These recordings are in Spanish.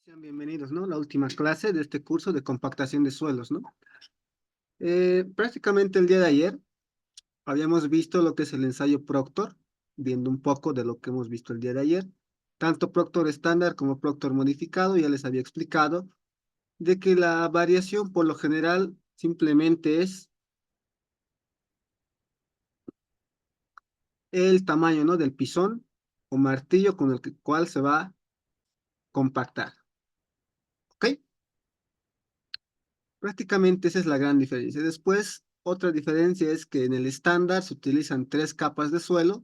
Sean bienvenidos, ¿no? La última clase de este curso de compactación de suelos, ¿no? Prácticamente el día de ayer habíamos visto lo que es el ensayo Proctor, viendo un poco de lo que hemos visto el día de ayer. Tanto Proctor estándar como Proctor modificado, ya les había explicado de que la variación por lo general simplemente es el tamaño, ¿no? Del pisón o martillo con el cual se va a compactar, ¿ok? Prácticamente esa es la gran diferencia. Después, otra diferencia es que en el estándar se utilizan 3 capas de suelo,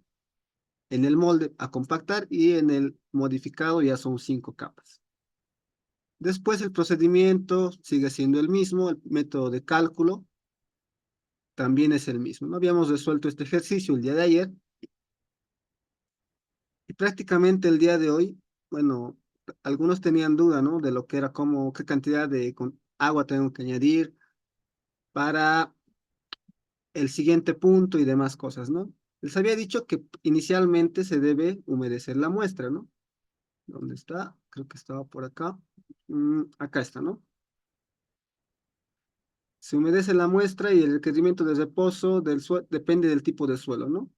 en el molde a compactar y en el modificado ya son 5 capas. Después el procedimiento sigue siendo el mismo, el método de cálculo también es el mismo. No habíamos resuelto este ejercicio el día de ayer y prácticamente el día de hoy, bueno, algunos tenían duda, ¿no? De lo que era como, qué cantidad de agua tengo que añadir para el siguiente punto y demás cosas, ¿no? Les había dicho que inicialmente se debe humedecer la muestra, ¿no? ¿Dónde está? Creo que estaba por acá. Acá está, ¿no? Se humedece la muestra y el requerimiento de reposo del depende del tipo de suelo, ¿no?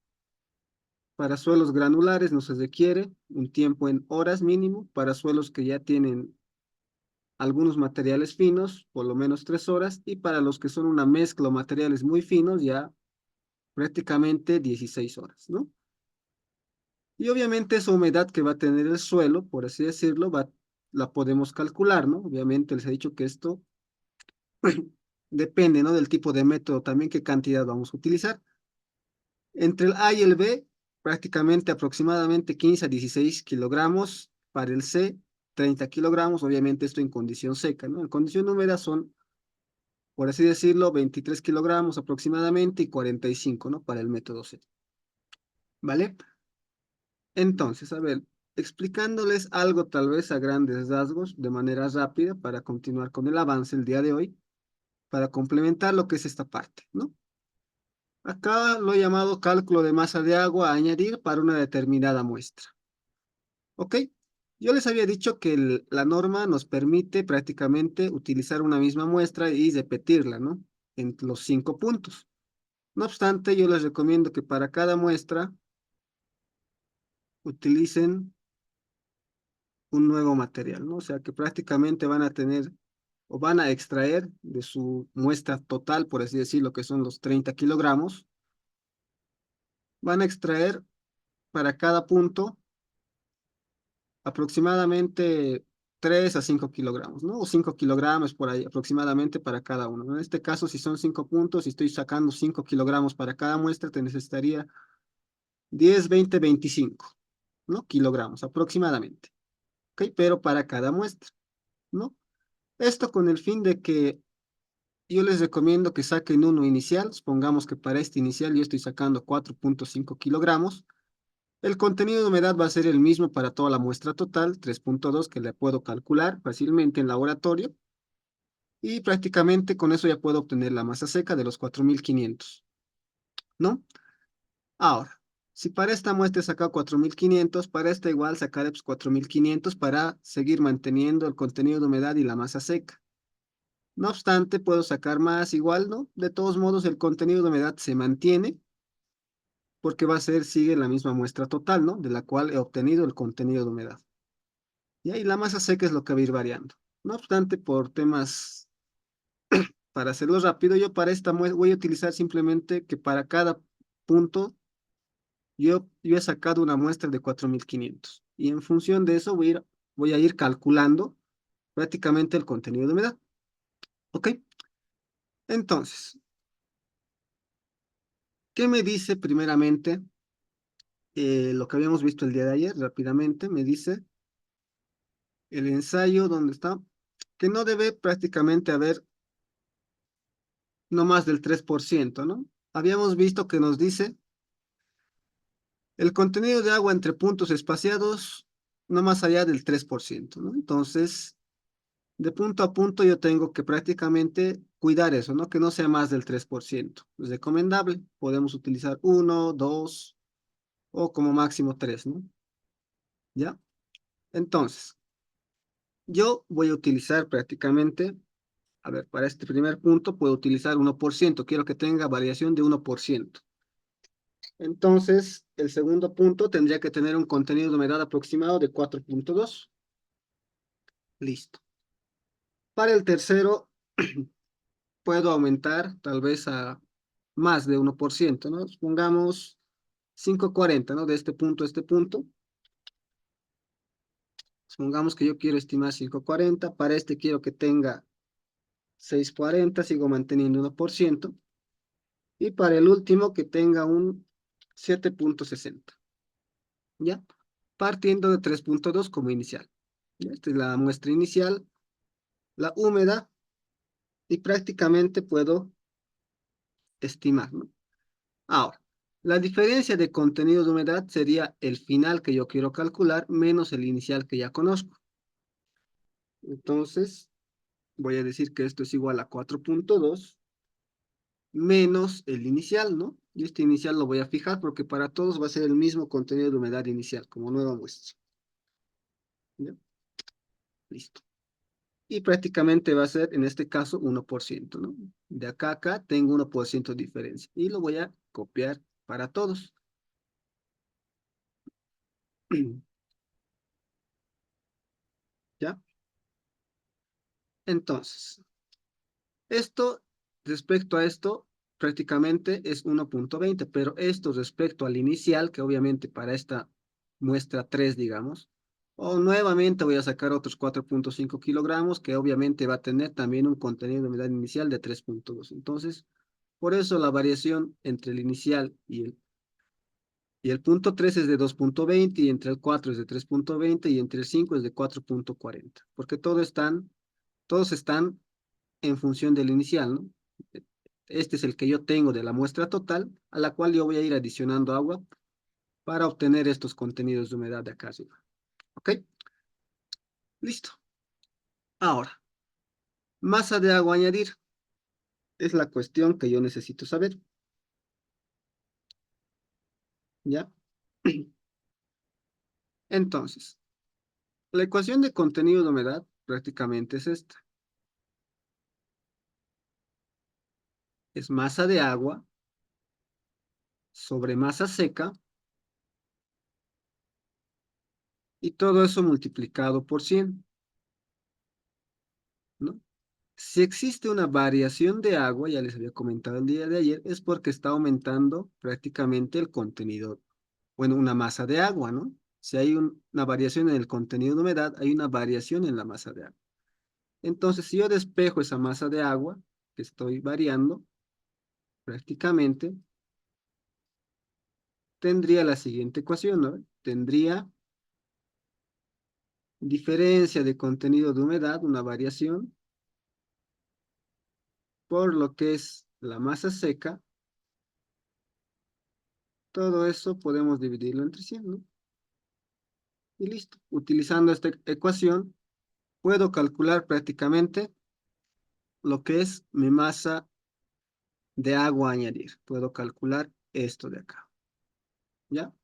Para suelos granulares no se requiere un tiempo en horas mínimo. Para suelos que ya tienen algunos materiales finos, por lo menos 3 horas. Y para los que son una mezcla o materiales muy finos, ya prácticamente 16 horas, ¿no? Y obviamente esa humedad que va a tener el suelo, por así decirlo, la podemos calcular, ¿no? Obviamente les he dicho que esto depende, ¿no? Del tipo de método también, qué cantidad vamos a utilizar. Entre el A y el B, prácticamente aproximadamente 15 a 16 kilogramos. Para el C, 30 kilogramos. Obviamente esto en condición seca, ¿no? En condición húmeda son, por así decirlo, 23 kilogramos aproximadamente y 45, ¿no? Para el método C. ¿Vale? Entonces, a ver, explicándoles algo tal vez a grandes rasgos, de manera rápida, para continuar con el avance el día de hoy, para complementar lo que es esta parte, ¿no? Acá lo he llamado cálculo de masa de agua a añadir para una determinada muestra. ¿Ok? Yo les había dicho que la norma nos permite prácticamente utilizar una misma muestra y repetirla, ¿no? En los 5 puntos. No obstante, yo les recomiendo que para cada muestra utilicen un nuevo material, ¿no? O sea, que prácticamente van a tener o van a extraer de su muestra total, por así decirlo, que son los 30 kilogramos, van a extraer para cada punto aproximadamente 3 a 5 kilogramos, ¿no? O 5 kilogramos por ahí aproximadamente para cada uno, ¿no? En este caso, si son 5 puntos y estoy sacando 5 kilogramos para cada muestra, te necesitaría 10, 20, 25, ¿no? Kilogramos aproximadamente, ¿ok? Pero para cada muestra, ¿no? Esto con el fin de que yo les recomiendo que saquen uno inicial. Supongamos que para este inicial yo estoy sacando 4.5 kilogramos. El contenido de humedad va a ser el mismo para toda la muestra total, 3.2, que le puedo calcular fácilmente en laboratorio. Y prácticamente con eso ya puedo obtener la masa seca de los 4.500, ¿no? Ahora, si para esta muestra he sacado 4.500, para esta igual sacaré pues, 4.500 para seguir manteniendo el contenido de humedad y la masa seca. No obstante, puedo sacar más igual, ¿no? De todos modos, el contenido de humedad se mantiene porque va a ser, sigue la misma muestra total, ¿no? De la cual he obtenido el contenido de humedad. Y ahí la masa seca es lo que va a ir variando. No obstante, por temas, para hacerlo rápido, yo para esta muestra voy a utilizar simplemente que para cada punto yo he sacado una muestra de 4.500. Y en función de eso voy a ir calculando prácticamente el contenido de humedad. ¿Ok? Entonces, ¿qué me dice primeramente lo que habíamos visto el día de ayer, rápidamente, me dice el ensayo donde está, que no debe prácticamente haber no más del 3%, ¿no? Habíamos visto que nos dice el contenido de agua entre puntos espaciados no más allá del 3%, ¿no? Entonces, de punto a punto yo tengo que prácticamente cuidar eso, ¿no? Que no sea más del 3%. Es recomendable. Podemos utilizar uno, dos o como máximo tres, ¿no? ¿Ya? Entonces, yo voy a utilizar prácticamente, a ver, para este primer punto puedo utilizar 1%. Quiero que tenga variación de 1%. Entonces, el segundo punto tendría que tener un contenido de humedad aproximado de 4.2. Listo. Para el tercero, puedo aumentar tal vez a más de 1%, ¿no? Pongamos 540, ¿no? De este punto a este punto. Supongamos que yo quiero estimar 540. Para este quiero que tenga 640, sigo manteniendo 1%. Y para el último que tenga un 7.60, ¿ya? Partiendo de 3.2 como inicial. ¿Ya? Esta es la muestra inicial, la húmeda, y prácticamente puedo estimar, ¿no? Ahora, la diferencia de contenido de humedad sería el final que yo quiero calcular menos el inicial que ya conozco. Entonces, voy a decir que esto es igual a 4.2 menos el inicial, ¿no? Y este inicial lo voy a fijar porque para todos va a ser el mismo contenido de humedad inicial, como nueva muestra. ¿Ya? Listo. Y prácticamente va a ser, en este caso, 1%, ¿no? De acá a acá tengo 1% de diferencia. Y lo voy a copiar para todos. ¿Ya? Entonces, esto, respecto a esto, prácticamente es 1.20, pero esto respecto al inicial, que obviamente para esta muestra 3, digamos, o nuevamente voy a sacar otros 4.5 kilogramos, que obviamente va a tener también un contenido de humedad inicial de 3.2. Entonces, por eso la variación entre el inicial y el punto 3 es de 2.20, y entre el 4 es de 3.20, y entre el 5 es de 4.40, porque todos están en función del inicial, ¿no? Este es el que yo tengo de la muestra total, a la cual yo voy a ir adicionando agua para obtener estos contenidos de humedad de acá arriba. ¿Ok? Listo. Ahora, masa de agua a añadir es la cuestión que yo necesito saber. ¿Ya? Entonces, la ecuación de contenido de humedad prácticamente es esta. Es masa de agua sobre masa seca, y todo eso multiplicado por 100, ¿no? Si existe una variación de agua, ya les había comentado el día de ayer, es porque está aumentando prácticamente el contenido, bueno, una masa de agua, ¿no? Si hay una variación en el contenido de humedad, hay una variación en la masa de agua. Entonces, si yo despejo esa masa de agua que estoy variando, prácticamente tendría la siguiente ecuación, ¿no? Tendría diferencia de contenido de humedad, una variación, por lo que es la masa seca. Todo eso podemos dividirlo entre 100, ¿no? Y listo. Utilizando esta ecuación, puedo calcular prácticamente lo que es mi masa de agua a añadir. Puedo calcular esto de acá. ¿Ya?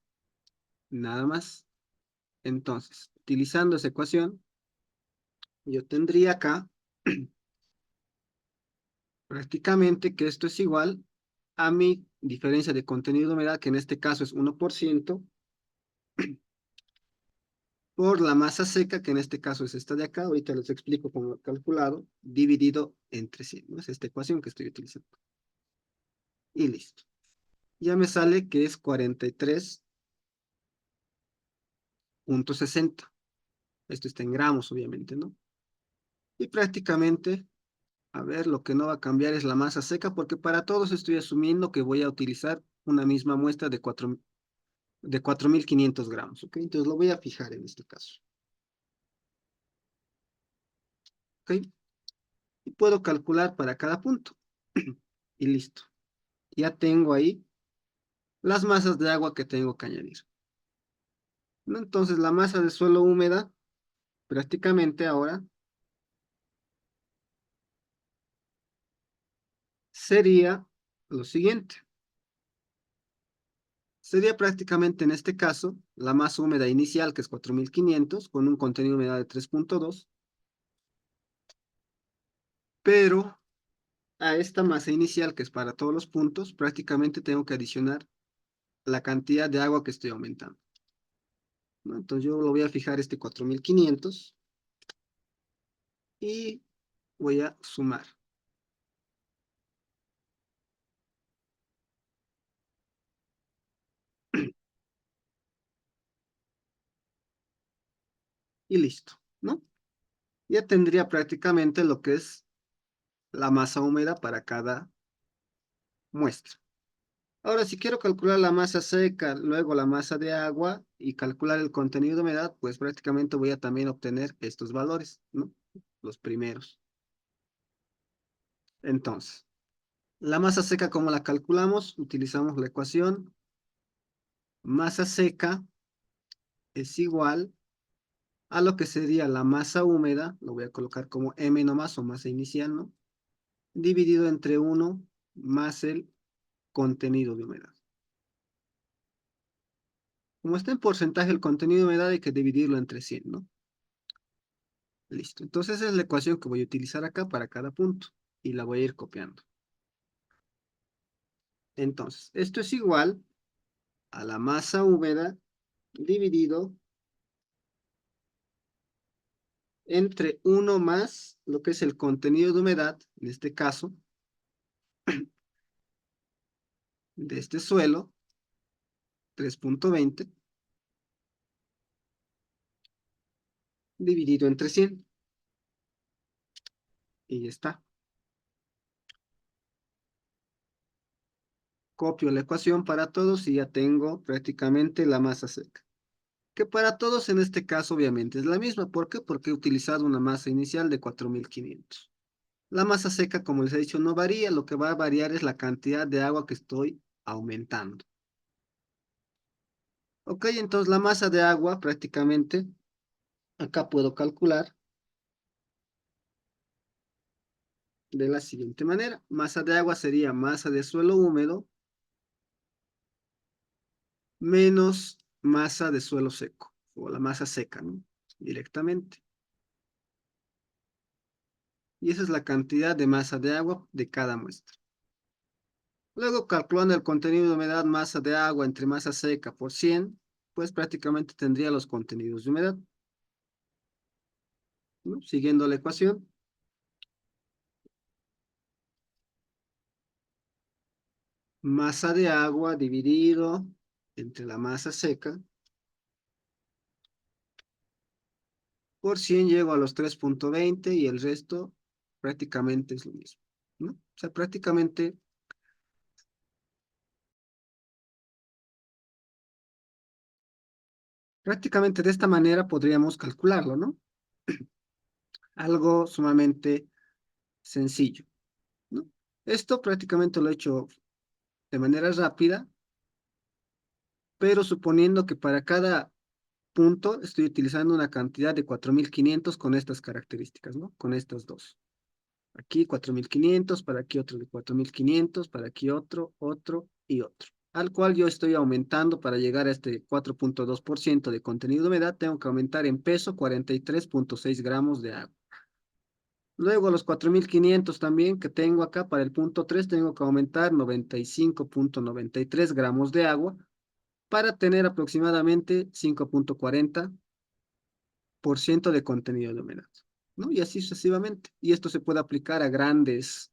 Nada más. Entonces, utilizando esa ecuación, yo tendría acá prácticamente que esto es igual a mi diferencia de contenido de humedad, que en este caso es 1%, por la masa seca, que en este caso es esta de acá. Ahorita les explico cómo lo he calculado, dividido entre 100, ¿no? Es esta ecuación que estoy utilizando. Y listo. Ya me sale que es 43.60. Esto está en gramos, obviamente, ¿no? Y prácticamente, a ver, lo que no va a cambiar es la masa seca, porque para todos estoy asumiendo que voy a utilizar una misma muestra de 4. de 4.500 gramos, ¿ok? Entonces lo voy a fijar en este caso, ¿ok? Y puedo calcular para cada punto. Y listo. Ya tengo ahí las masas de agua que tengo que añadir, ¿no? Entonces la masa de suelo húmeda prácticamente ahora sería lo siguiente. Sería prácticamente en este caso la masa húmeda inicial, que es 4.500 con un contenido de humedad de 3.2, pero a esta masa inicial, que es para todos los puntos, prácticamente tengo que adicionar la cantidad de agua que estoy aumentando, ¿no? Entonces yo lo voy a fijar este 4.500 y voy a sumar. Y listo, ¿no? Ya tendría prácticamente lo que es la masa húmeda para cada muestra. Ahora, si quiero calcular la masa seca, luego la masa de agua y calcular el contenido de humedad, pues prácticamente voy a también obtener estos valores, ¿no? Los primeros. Entonces, la masa seca, ¿cómo la calculamos? Utilizamos la ecuación. Masa seca es igual a lo que sería la masa húmeda, lo voy a colocar como M nomás o masa inicial, ¿no? Dividido entre 1 más el contenido de humedad. Como está en porcentaje el contenido de humedad, hay que dividirlo entre 100, ¿no? Listo. Entonces esa es la ecuación que voy a utilizar acá para cada punto y la voy a ir copiando. Entonces, esto es igual a la masa húmeda dividido entre 1 más lo que es el contenido de humedad, en este caso, de este suelo, 3.20, dividido entre 100. Y ya está. Copio la ecuación para todos y ya tengo prácticamente la masa seca. Que para todos en este caso obviamente es la misma. ¿Por qué? Porque he utilizado una masa inicial de 4.500. La masa seca, como les he dicho, no varía. Lo que va a variar es la cantidad de agua que estoy aumentando. Ok, entonces la masa de agua prácticamente, acá puedo calcular de la siguiente manera. Masa de agua sería masa de suelo húmedo menos masa de suelo seco, o la masa seca, ¿no? Directamente. Y esa es la cantidad de masa de agua de cada muestra. Luego, calculando el contenido de humedad, masa de agua entre masa seca por 100, pues prácticamente tendría los contenidos de humedad, ¿no? Siguiendo la ecuación, masa de agua dividido entre la masa seca por 100 llego a los 3.20 y el resto prácticamente es lo mismo, ¿no? O sea, prácticamente de esta manera podríamos calcularlo, ¿no? Algo sumamente sencillo, ¿no? Esto prácticamente lo he hecho de manera rápida, pero suponiendo que para cada punto estoy utilizando una cantidad de 4.500 con estas características, ¿no? Con estas dos. Aquí 4.500, para aquí otro de 4.500, para aquí otro y otro. Al cual yo estoy aumentando para llegar a este 4.2% de contenido de humedad, tengo que aumentar en peso 43.6 gramos de agua. Luego los 4.500 también que tengo acá para el punto 3 tengo que aumentar 95.93 gramos de agua para tener aproximadamente 5.40% de contenido de humedad, ¿no? Y así sucesivamente. Y esto se puede aplicar a grandes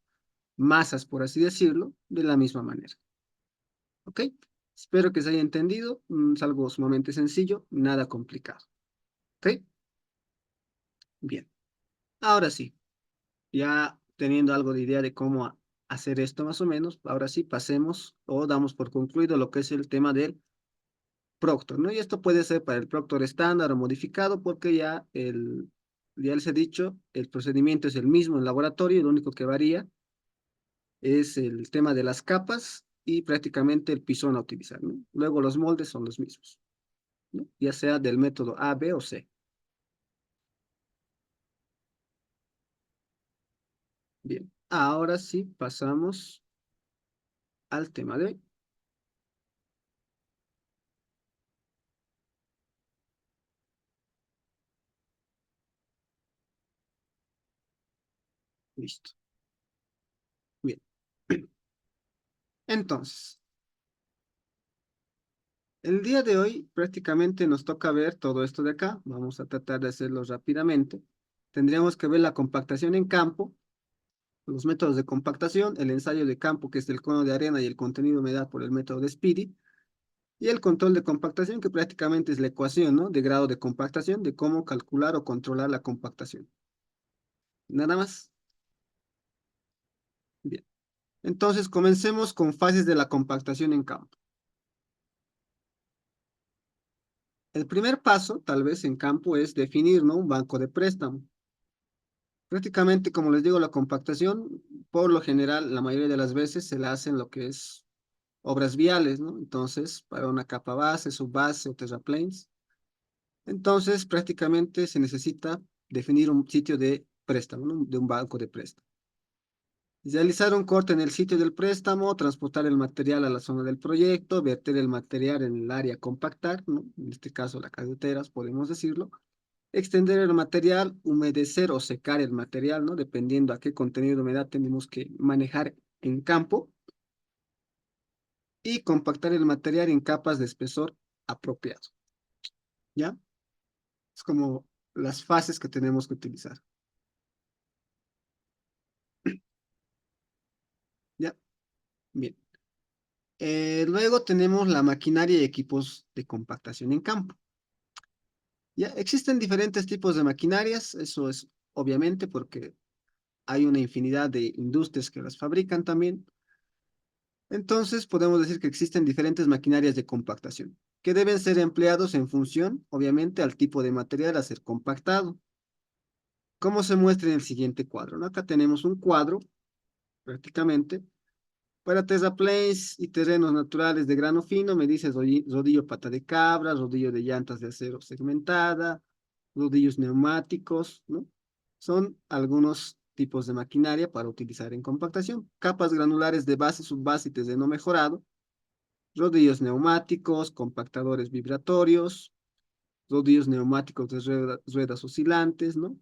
masas, por así decirlo, de la misma manera. ¿Ok? Espero que se haya entendido. Es algo sumamente sencillo, nada complicado. ¿Ok? Bien. Ahora sí, ya teniendo algo de idea de cómo hacer esto más o menos, ahora sí pasemos o damos por concluido lo que es el tema del Proctor, ¿no? Y esto puede ser para el Proctor estándar o modificado porque ya les he dicho, el procedimiento es el mismo en laboratorio, lo único que varía es el tema de las capas y prácticamente el pisón a utilizar, ¿no? Luego los moldes son los mismos, ¿no? Ya sea del método A, B o C. Bien, ahora sí pasamos al tema de hoy. Listo. Bien. Entonces, el día de hoy prácticamente nos toca ver todo esto de acá. Vamos a tratar de hacerlo rápidamente. Tendríamos que ver la compactación en campo, los métodos de compactación, el ensayo de campo, que es el cono de arena y el contenido de humedad por el método de Speedy, y el control de compactación, que prácticamente es la ecuación, ¿no? De grado de compactación, de cómo calcular o controlar la compactación. Nada más. Bien. Entonces, comencemos con fases de la compactación en campo. El primer paso, tal vez en campo, es definir, ¿no? Un banco de préstamo. Prácticamente, como les digo, la compactación, por lo general, la mayoría de las veces se la hace en lo que es obras viales, ¿no? Entonces, para una capa base, subbase o terraplanes. Entonces, prácticamente se necesita definir un sitio de préstamo, ¿no? De un banco de préstamo. Realizar un corte en el sitio del préstamo, transportar el material a la zona del proyecto, verter el material en el área a compactar, ¿no? En este caso, la carreteras, podemos decirlo. Extender el material, humedecer o secar el material, ¿no? Dependiendo a qué contenido de humedad tenemos que manejar en campo. Y compactar el material en capas de espesor apropiado, ¿ya? Es como las fases que tenemos que utilizar, ¿ya? Bien. Luego tenemos la maquinaria y equipos de compactación en campo. Ya existen diferentes tipos de maquinarias, eso es obviamente porque hay una infinidad de industrias que las fabrican también. Entonces podemos decir que existen diferentes maquinarias de compactación, que deben ser empleados en función, obviamente, al tipo de material a ser compactado, como se muestra en el siguiente cuadro, ¿no? Acá tenemos un cuadro, prácticamente, para terraplanes y terrenos naturales de grano fino, me dice rodillo pata de cabra, rodillo de llantas de acero segmentada, rodillos neumáticos, ¿no? Son algunos tipos de maquinaria para utilizar en compactación. Capas granulares de base, subbase y terreno mejorado, rodillos neumáticos, compactadores vibratorios, rodillos neumáticos de ruedas oscilantes, ¿no?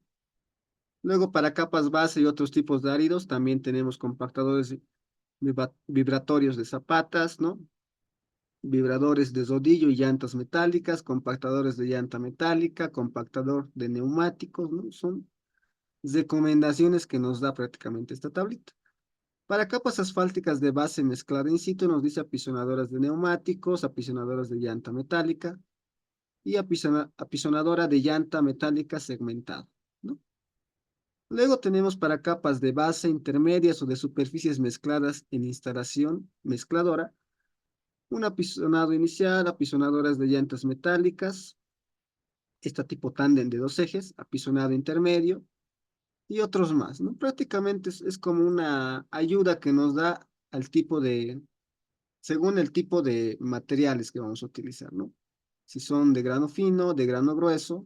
Luego, para capas base y otros tipos de áridos, también tenemos compactadores vibratorios de zapatas, ¿no? Vibradores de rodillo y llantas metálicas, compactadores de llanta metálica, compactador de neumáticos, ¿no? Son recomendaciones que nos da prácticamente esta tablita. Para capas asfálticas de base mezclada in situ, nos dice apisonadoras de neumáticos, apisonadoras de llanta metálica y apisonadora de llanta metálica segmentada, ¿no? Luego tenemos para capas de base intermedias o de superficies mezcladas en instalación mezcladora, un apisonado inicial, apisonadoras de llantas metálicas, esta tipo tándem de dos ejes, apisonado intermedio y otros más, ¿no? Prácticamente es como una ayuda que nos da al tipo de, según el tipo de materiales que vamos a utilizar, ¿no? Si son de grano fino, de grano grueso,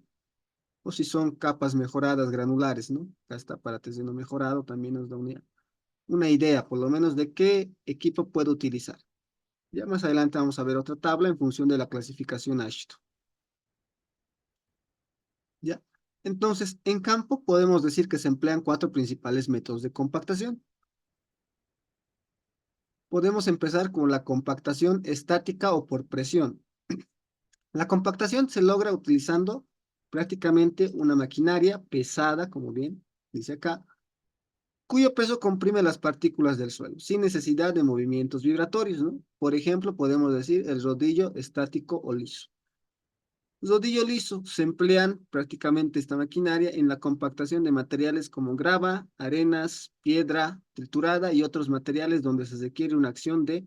o si son capas mejoradas granulares, ¿no? Acá está para terreno mejorado, también nos da una idea, por lo menos, de qué equipo puedo utilizar. Ya más adelante vamos a ver otra tabla en función de la clasificación AASHTO. ¿Ya? Entonces, en campo podemos decir que se emplean cuatro principales métodos de compactación. Podemos empezar con la compactación estática o por presión. La compactación se logra utilizando prácticamente una maquinaria pesada, como bien dice acá, cuyo peso comprime las partículas del suelo, sin necesidad de movimientos vibratorios, ¿no? Por ejemplo, podemos decir el rodillo estático o liso. Rodillo liso, se emplean prácticamente esta maquinaria en la compactación de materiales como grava, arenas, piedra triturada y otros materiales donde se requiere una acción de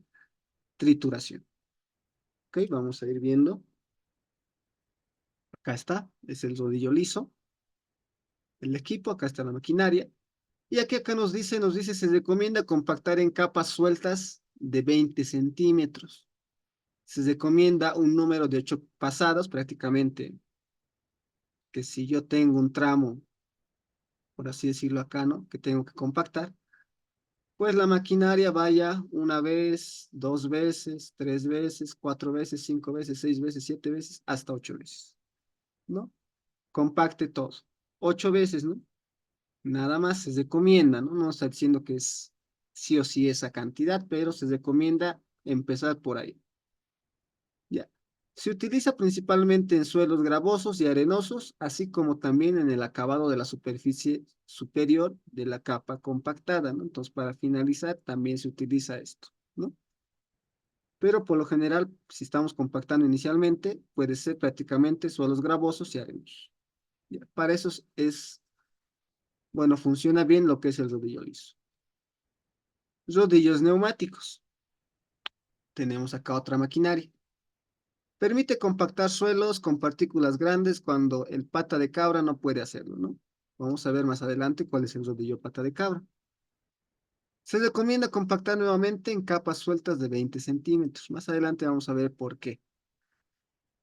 trituración. Ok, vamos a ir viendo. Acá está, es el rodillo liso, el equipo, acá está la maquinaria. Y aquí acá nos dice, se recomienda compactar en capas sueltas de 20 centímetros. Se recomienda un número de 8 pasadas, prácticamente, que si yo tengo un tramo, por así decirlo acá, ¿no? Que tengo que compactar, pues la maquinaria vaya una vez, dos veces, tres veces, cuatro veces, cinco veces, seis veces, siete veces, hasta 8 veces, ¿no? Compacte todo. 8 veces, ¿no? Nada más se recomienda, ¿no? No está diciendo que es sí o sí esa cantidad, pero se recomienda empezar por ahí. Ya. Se utiliza principalmente en suelos gravosos y arenosos, así como también en el acabado de la superficie superior de la capa compactada, ¿no? Entonces, para finalizar, también se utiliza esto, ¿no? Pero por lo general, si estamos compactando inicialmente, puede ser prácticamente suelos gravosos y arenosos. Ya. Para eso bueno, funciona bien lo que es el rodillo liso. Rodillos neumáticos. Tenemos acá otra maquinaria. Permite compactar suelos con partículas grandes cuando el pata de cabra no puede hacerlo, ¿no? Vamos a ver más adelante cuál es el rodillo pata de cabra. Se recomienda compactar nuevamente en capas sueltas de 20 centímetros. Más adelante vamos a ver por qué.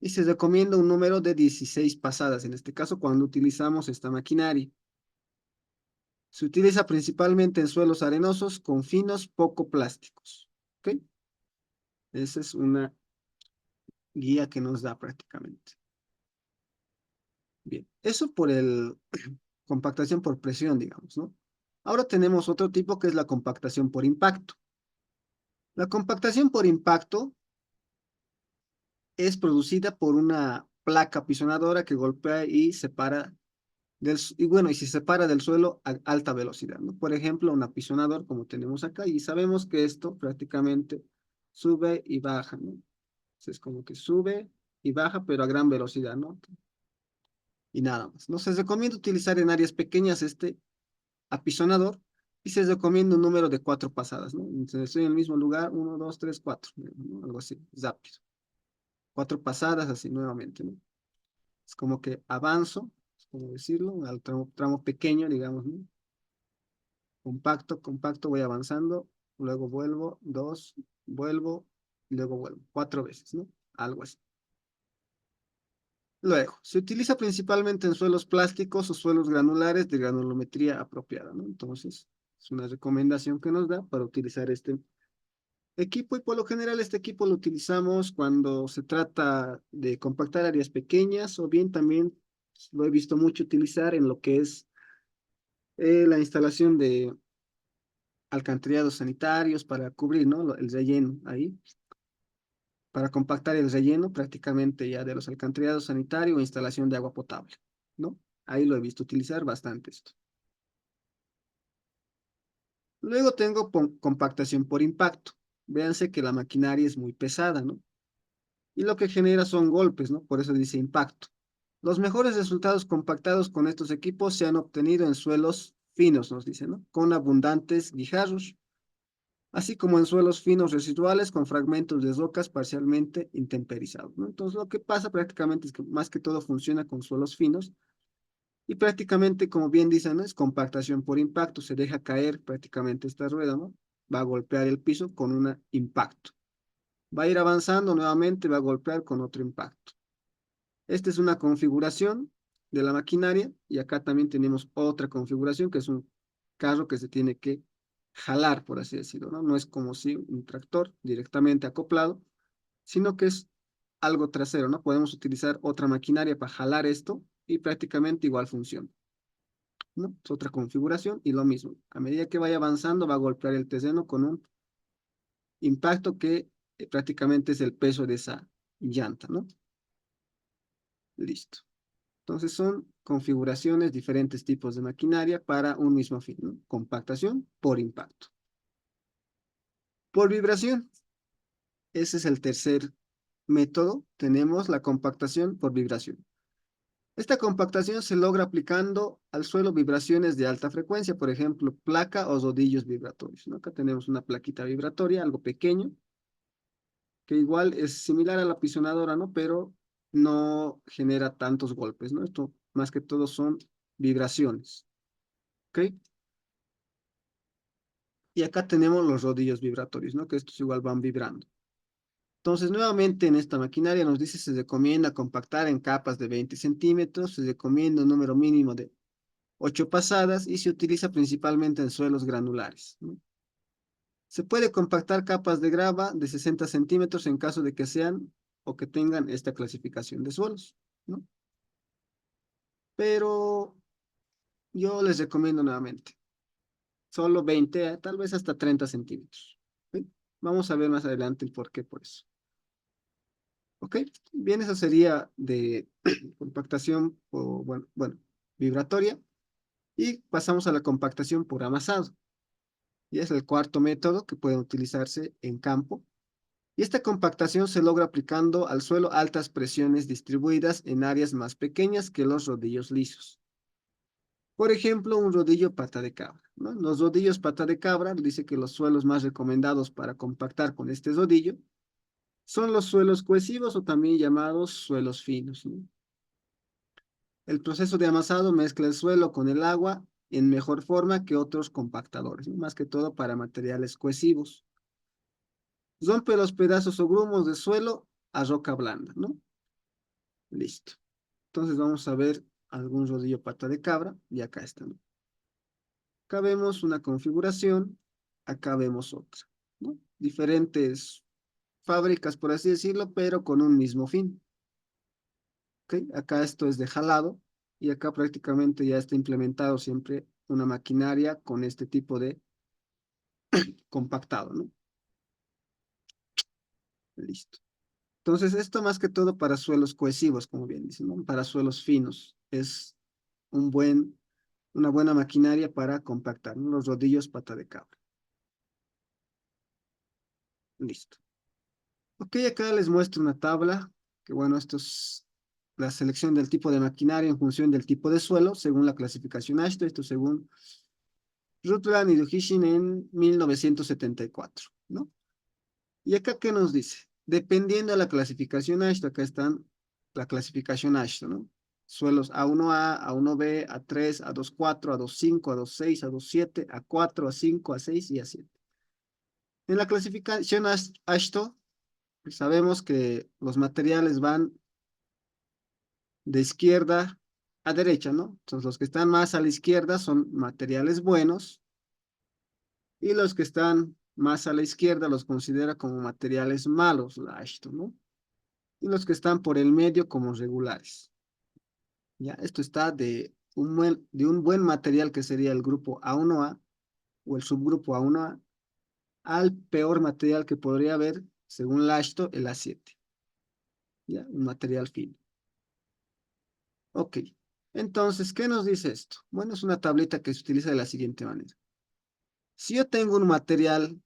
Y se recomienda un número de 16 pasadas, en este caso cuando utilizamos esta maquinaria. Se utiliza principalmente en suelos arenosos con finos poco plásticos. ¿Ok? Esa es una guía que nos da prácticamente. Bien, eso por el compactación por presión, digamos, ¿no? Ahora tenemos otro tipo que es la compactación por impacto. La compactación por impacto es producida por una placa apisonadora que golpea y separa y se separa del suelo a alta velocidad, ¿no? Por ejemplo, un apisonador como tenemos acá y sabemos que esto prácticamente sube y baja, ¿no? Es como que sube y baja, pero a gran velocidad, ¿no? Y nada más. No se recomienda utilizar en áreas pequeñas este apisonador y se recomienda un número de 4 pasadas, ¿no? Entonces estoy en el mismo lugar, uno, dos, tres, cuatro, ¿no? Algo así, rápido. 4 pasadas así nuevamente, ¿no? Es como que avanzo, es como decirlo, al tramo pequeño, digamos, ¿no? Compacto, compacto, voy avanzando, luego vuelvo, dos, vuelvo, y luego vuelvo, 4 veces, ¿no? Algo así. Luego, se utiliza principalmente en suelos plásticos o suelos granulares de granulometría apropiada, ¿no? Entonces, es una recomendación que nos da para utilizar este equipo y por lo general este equipo lo utilizamos cuando se trata de compactar áreas pequeñas o bien también lo he visto mucho utilizar en lo que es la instalación de alcantarillados sanitarios para cubrir, ¿no? El relleno ahí, para compactar el relleno prácticamente ya de los alcantarillados sanitarios o instalación de agua potable, ¿no? Ahí lo he visto utilizar bastante esto. Luego tengo compactación por impacto. Véanse que la maquinaria es muy pesada, ¿no? Y lo que genera son golpes, ¿no? Por eso dice impacto. Los mejores resultados compactados con estos equipos se han obtenido en suelos finos, nos dice, ¿no? Con abundantes guijarros, así como en suelos finos residuales con fragmentos de rocas parcialmente intemperizados, ¿no? Entonces, lo que pasa prácticamente es que más que todo funciona con suelos finos y prácticamente, como bien dicen, ¿no? Es compactación por impacto, se deja caer prácticamente esta rueda, ¿no? Va a golpear el piso con un impacto. Va a ir avanzando nuevamente, va a golpear con otro impacto. Esta es una configuración de la maquinaria y acá también tenemos otra configuración que es un carro que se tiene que jalar, por así decirlo, ¿no? No es como si un tractor directamente acoplado, sino que es algo trasero, ¿no? Podemos utilizar otra maquinaria para jalar esto y prácticamente igual funciona, ¿no? Es otra configuración y lo mismo. A medida que vaya avanzando va a golpear el terreno con un impacto que prácticamente es el peso de esa llanta, ¿no? Listo. Entonces son configuraciones, diferentes tipos de maquinaria para un mismo fin, ¿no? Compactación por impacto. Por vibración, ese es el tercer método. Tenemos la compactación por vibración. Esta compactación se logra aplicando al suelo vibraciones de alta frecuencia, por ejemplo, placa o rodillos vibratorios, ¿no? Acá tenemos una plaquita vibratoria, algo pequeño, que igual es similar a la pisonadora, ¿no? Pero no genera tantos golpes, ¿no? Esto más que todo son vibraciones, ¿ok? Y acá tenemos los rodillos vibratorios, ¿no? Que estos igual van vibrando. Entonces, nuevamente en esta maquinaria nos dice se recomienda compactar en capas de 20 centímetros, se recomienda un número mínimo de 8 pasadas y se utiliza principalmente en suelos granulares, ¿no? Se puede compactar capas de grava de 60 centímetros en caso de que sean o que tengan esta clasificación de suelos, ¿no? Pero yo les recomiendo nuevamente, solo 20, tal vez hasta 30 centímetros. ¿Sí? Vamos a ver más adelante el por qué por eso. ¿Ok? Bien, eso sería de compactación o, bueno, vibratoria. Y pasamos a la compactación por amasado. Y es el cuarto método que puede utilizarse en campo. Y esta compactación se logra aplicando al suelo altas presiones distribuidas en áreas más pequeñas que los rodillos lisos. Por ejemplo, un rodillo pata de cabra, ¿no? Los rodillos pata de cabra dice que los suelos más recomendados para compactar con este rodillo son los suelos cohesivos o también llamados suelos finos, ¿no? El proceso de amasado mezcla el suelo con el agua en mejor forma que otros compactadores, ¿no? Más que todo para materiales cohesivos. Rompe los pedazos o grumos de suelo a roca blanda, ¿no? Listo. Entonces vamos a ver algún rodillo pata de cabra y acá está, ¿no? Acá vemos una configuración, acá vemos otra, ¿no? Diferentes fábricas, por así decirlo, pero con un mismo fin, ¿ok? Acá esto es de jalado y acá prácticamente ya está implementado siempre una maquinaria con este tipo de compactado, ¿no? Listo. Entonces, esto más que todo para suelos cohesivos, como bien dicen, ¿no? Para suelos finos. Es un buen, una buena maquinaria para compactar, ¿no? Los rodillos pata de cabra. Listo. Ok, acá les muestro una tabla, que bueno, esto es la selección del tipo de maquinaria en función del tipo de suelo, según la clasificación AASHTO, esto según Rutland y Duhishin en 1974, ¿no? Y acá, ¿qué nos dice? Dependiendo de la clasificación AASHTO, acá están la clasificación AASHTO, ¿no? Suelos A1A, A1B, A3, A24, A25, A26, A27, A4, A5, A6 y A7. En la clasificación AASHTO, pues sabemos que los materiales van de izquierda a derecha, ¿no? Entonces, los que están más a la izquierda son materiales buenos y los que están más a la izquierda los considera como materiales malos, la AASHTO, ¿no? Y los que están por el medio como regulares. Ya, esto está de un buen material que sería el grupo A1A o el subgrupo A1A al peor material que podría haber, según Lashto, el A7. Ya, un material fino. Ok. Entonces, ¿qué nos dice esto? Bueno, es una tablita que se utiliza de la siguiente manera. Si yo tengo un material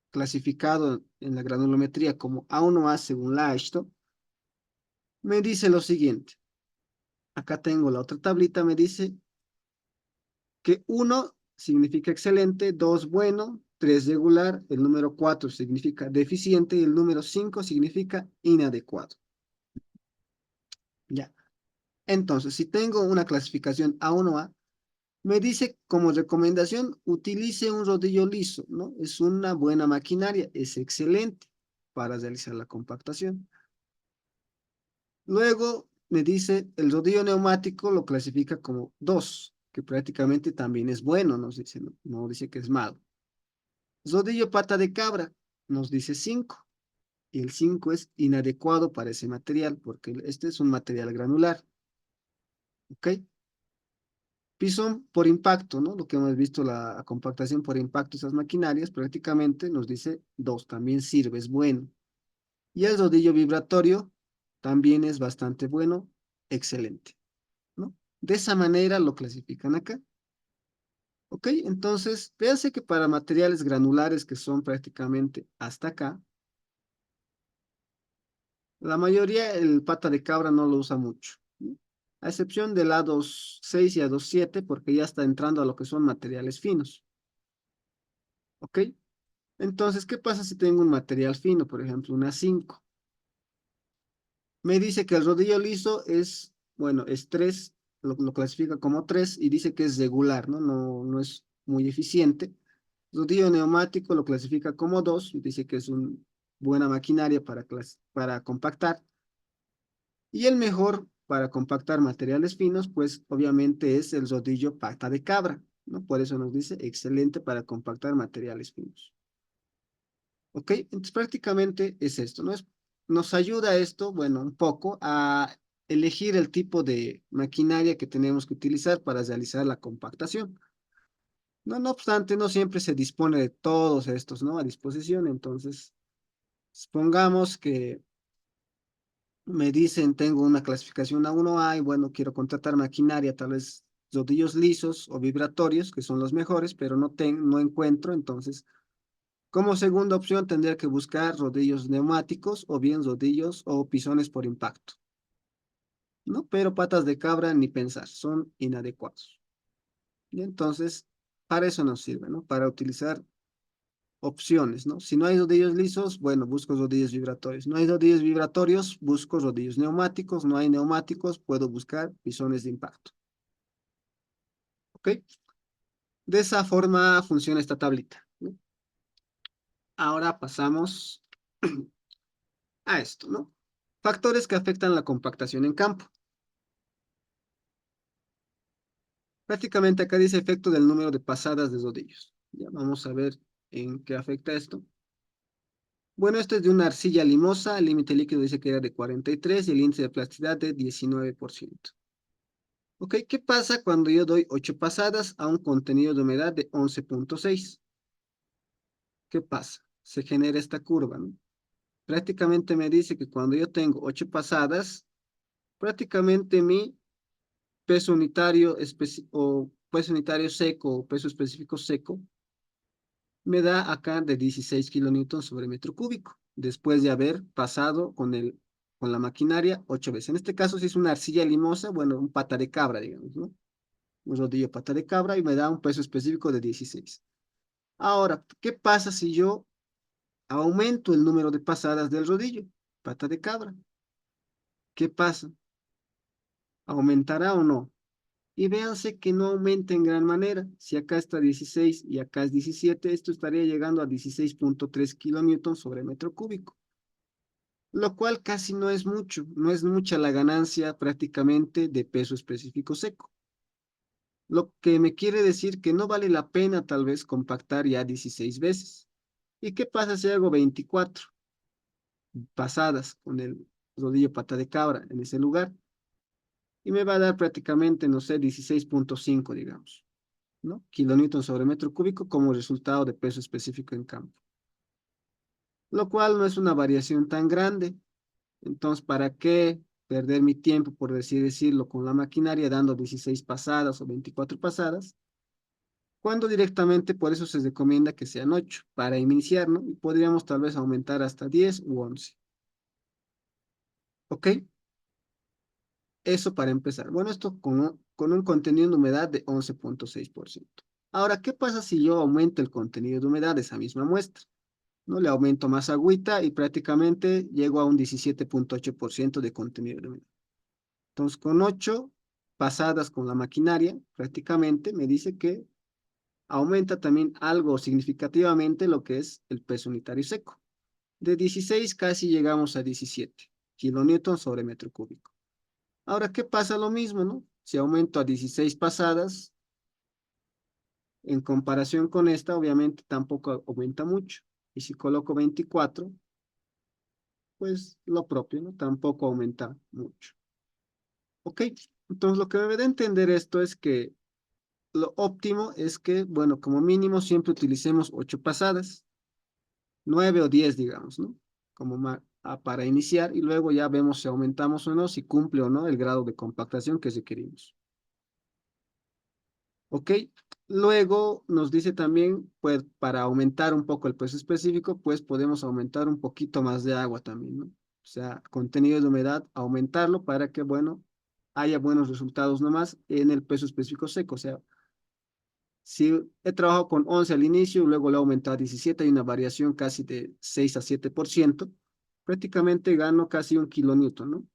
clasificado en la granulometría como A1A según Lashto, me dice lo siguiente. Acá tengo la otra tablita, me dice que 1 significa excelente, 2 bueno, 3 regular, el número 4 significa deficiente y el número 5 significa inadecuado. Ya. Entonces, si tengo una clasificación A1A, me dice como recomendación, utilice un rodillo liso, ¿no? Es una buena maquinaria, es excelente para realizar la compactación. Luego me dice, el rodillo neumático lo clasifica como 2, que prácticamente también es bueno, nos dice, no, no dice que es malo. Rodillo pata de cabra nos dice 5 y el 5 es inadecuado para ese material porque este es un material granular, ¿ok? Pisón por impacto, ¿no? Lo que hemos visto, la compactación por impacto, esas maquinarias prácticamente nos dice 2, también sirve, es bueno. Y el rodillo vibratorio también es bastante bueno, excelente, ¿no? De esa manera lo clasifican acá. ¿Ok? Entonces, véanse que para materiales granulares que son prácticamente hasta acá, la mayoría el pata de cabra no lo usa mucho, ¿no? A excepción del A26 y A27, porque ya está entrando a lo que son materiales finos. ¿Ok? Entonces, ¿qué pasa si tengo un material fino, por ejemplo, un A5? Me dice que el rodillo liso es, bueno, es 3, lo clasifica como 3 y dice que es regular, ¿no? No es muy eficiente. Rodillo neumático lo clasifica como 2 y dice que es una buena maquinaria para compactar. Y el mejor para compactar materiales finos, pues obviamente es el rodillo pata de cabra, ¿no? Por eso nos dice excelente para compactar materiales finos. ¿Ok? Entonces prácticamente es esto, ¿no? Nos ayuda esto, bueno, un poco a elegir el tipo de maquinaria que tenemos que utilizar para realizar la compactación. No obstante, no siempre se dispone de todos estos, ¿no? A disposición. Entonces, supongamos que me dicen, tengo una clasificación A1A y bueno, quiero contratar maquinaria, tal vez rodillos lisos o vibratorios, que son los mejores, pero no encuentro. Entonces, como segunda opción, tendría que buscar rodillos neumáticos o bien rodillos o pisones por impacto, ¿no? Pero patas de cabra ni pensar, son inadecuados. Y entonces, para eso nos sirve, ¿no? Para utilizar opciones, ¿no? Si no hay rodillos lisos, bueno, busco rodillos vibratorios. No hay rodillos vibratorios, busco rodillos neumáticos. No hay neumáticos, puedo buscar pisones de impacto. ¿Ok? De esa forma funciona esta tablita, ¿no? Ahora pasamos a esto, ¿no? Factores que afectan la compactación en campo. Prácticamente acá dice efecto del número de pasadas de rodillos. Ya vamos a ver en qué afecta esto. Bueno, esto es de una arcilla limosa, el límite líquido dice que era de 43 y el índice de plasticidad de 19%. Ok, ¿qué pasa cuando yo doy 8 pasadas a un contenido de humedad de 11.6? ¿Qué pasa? Se genera esta curva, ¿no? Prácticamente me dice que cuando yo tengo 8 pasadas, prácticamente mi peso unitario o peso unitario seco o peso específico seco me da acá de 16 kilonewtons sobre metro cúbico, después de haber pasado con la maquinaria 8 veces. En este caso, si es una arcilla limosa, bueno, un pata de cabra, digamos, ¿no? Un rodillo pata de cabra y me da un peso específico de 16. Ahora, ¿qué pasa si yo aumento el número de pasadas del rodillo? Pata de cabra. ¿Qué pasa? ¿Aumentará o no? Y véanse que no aumenta en gran manera. Si acá está 16 y acá es 17, esto estaría llegando a 16.3 kilonewtons sobre metro cúbico, lo cual casi no es mucho, no es mucha la ganancia prácticamente de peso específico seco. Lo que me quiere decir que no vale la pena tal vez compactar ya 16 veces. ¿Y qué pasa si hago 24 pasadas con el rodillo pata de cabra en ese lugar? Y me va a dar prácticamente, no sé, 16.5, digamos, ¿no? Kilonewtons sobre metro cúbico como resultado de peso específico en campo. Lo cual no es una variación tan grande. Entonces, ¿para qué perder mi tiempo, por así decirlo, con la maquinaria dando 16 pasadas o 24 pasadas? Cuando directamente por eso se recomienda que sean 8 para iniciar, ¿no? Y podríamos tal vez aumentar hasta 10 u 11. ¿Ok? Eso para empezar. Bueno, esto con un contenido de humedad de 11.6%. Ahora, ¿qué pasa si yo aumento el contenido de humedad de esa misma muestra? ¿No? Le aumento más agüita y prácticamente llego a un 17.8% de contenido de humedad. Entonces, con 8 pasadas con la maquinaria, prácticamente me dice que aumenta también algo significativamente lo que es el peso unitario seco. De 16 casi llegamos a 17 kilonewtons sobre metro cúbico. Ahora, ¿qué pasa lo mismo, no? Si aumento a 16 pasadas, en comparación con esta, obviamente tampoco aumenta mucho. Y si coloco 24, pues lo propio, ¿no? Tampoco aumenta mucho. ¿Ok? Entonces, lo que me da a entender esto es que lo óptimo es que, bueno, como mínimo siempre utilicemos 8 pasadas, 9 o 10, digamos, ¿no? Como para iniciar y luego ya vemos si aumentamos o no, si cumple o no el grado de compactación que requerimos. ¿Ok? Luego nos dice también, pues, para aumentar un poco el peso específico, pues podemos aumentar un poquito más de agua también, ¿no? O sea, contenido de humedad, aumentarlo para que, bueno, haya buenos resultados nomás en el peso específico seco. O sea, si he trabajado con 11 al inicio, luego lo he aumentado a 17, hay una variación casi de 6 a 7%, prácticamente gano casi un kilonewton, ¿no?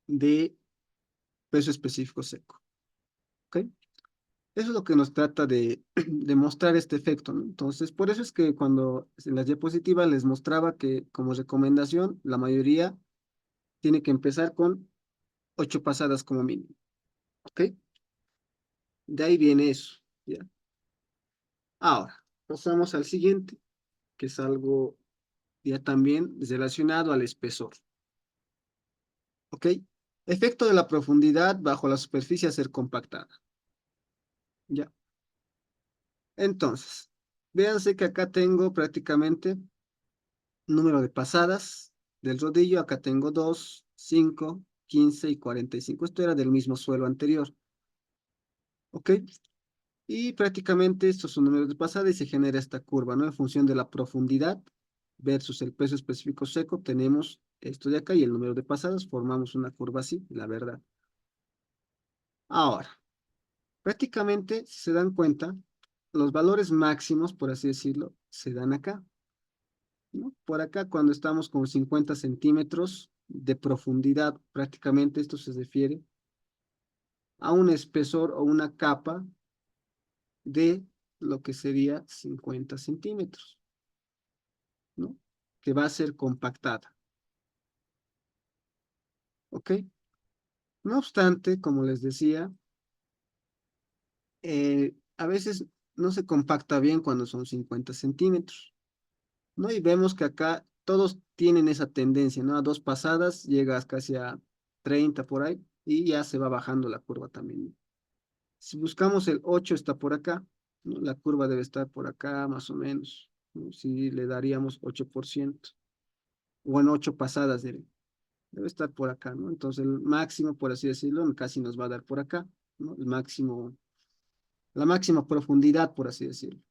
de peso específico seco. ¿Ok? Eso es lo que nos trata de, de mostrar este efecto, ¿no? Entonces, por eso es que cuando en las diapositivas les mostraba que como recomendación, la mayoría tiene que empezar con 8 pasadas como mínimo. ¿Ok? De ahí viene eso. ¿Ya? Ahora, pasamos al siguiente, que es algo ya también relacionado al espesor. ¿Ok? Efecto de la profundidad bajo la superficie a ser compactada. ¿Ya? Entonces, véanse que acá tengo prácticamente número de pasadas del rodillo. Acá tengo 2, 5, 15 y 45. Esto era del mismo suelo anterior. ¿Ok? Y prácticamente estos son números de pasada y se genera esta curva, ¿no? En función de la profundidad versus el peso específico seco, tenemos esto de acá y el número de pasadas, formamos una curva así, la verdad. Ahora, prácticamente, si se dan cuenta, los valores máximos, por así decirlo, se dan acá, ¿no? Por acá, cuando estamos con 50 centímetros de profundidad, prácticamente esto se refiere a un espesor o una capa de lo que sería 50 centímetros, ¿no? Que va a ser compactada, ¿ok? No obstante, como les decía, a veces no se compacta bien cuando son 50 centímetros, ¿no? Y vemos que acá todos tienen esa tendencia, ¿no? A 2 pasadas llegas casi a 30 por ahí y ya se va bajando la curva también, ¿no? Si buscamos el 8 está por acá, ¿no? La curva debe estar por acá más o menos, ¿no? Si le daríamos 8%, o en 8 pasadas debe estar por acá, ¿no? Entonces el máximo, por así decirlo, casi nos va a dar por acá, ¿no? El máximo, la máxima profundidad, por así decirlo,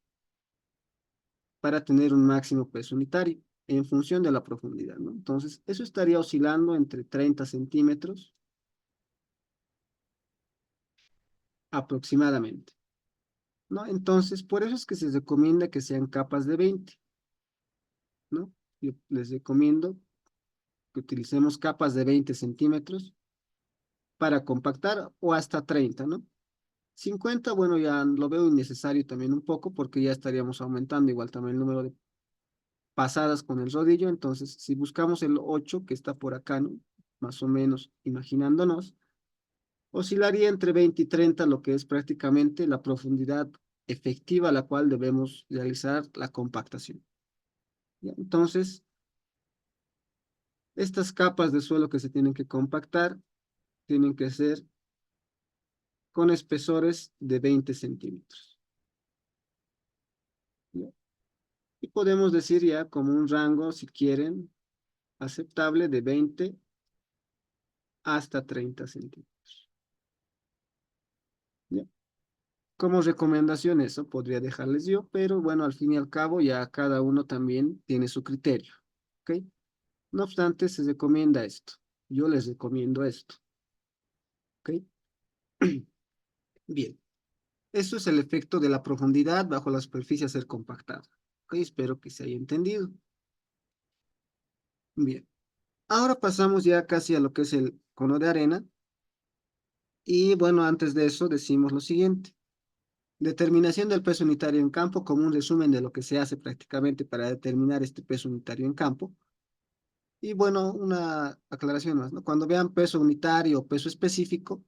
para tener un máximo peso unitario en función de la profundidad, ¿no? Entonces, eso estaría oscilando entre 30 centímetros aproximadamente, ¿no? Entonces, por eso es que se recomienda que sean capas de 20, ¿no? Yo les recomiendo que utilicemos capas de 20 centímetros para compactar o hasta 30, ¿no? 50, bueno, ya lo veo innecesario también un poco porque ya estaríamos aumentando igual también el número de pasadas con el rodillo. Entonces, si buscamos el 8 que está por acá, ¿no? Más o menos imaginándonos, oscilaría entre 20 y 30, lo que es prácticamente la profundidad efectiva a la cual debemos realizar la compactación. ¿Ya? Entonces, estas capas de suelo que se tienen que compactar tienen que ser con espesores de 20 centímetros. ¿Ya? Y podemos decir ya como un rango, si quieren, aceptable de 20 hasta 30 centímetros. ¿Ya? Como recomendación eso podría dejarles yo, pero bueno, al fin y al cabo ya cada uno también tiene su criterio. ¿Ok? No obstante, se recomienda esto. Yo les recomiendo esto. ¿Ok? Bien. Eso es el efecto de la profundidad bajo la superficie a ser compactada. ¿Ok? Espero que se haya entendido. Bien. Ahora pasamos ya casi a lo que es el cono de arena. Y bueno, antes de eso decimos lo siguiente. Determinación del peso unitario en campo como un resumen de lo que se hace prácticamente para determinar este peso unitario en campo. Y bueno, una aclaración más, ¿no? Cuando vean peso unitario o peso específico,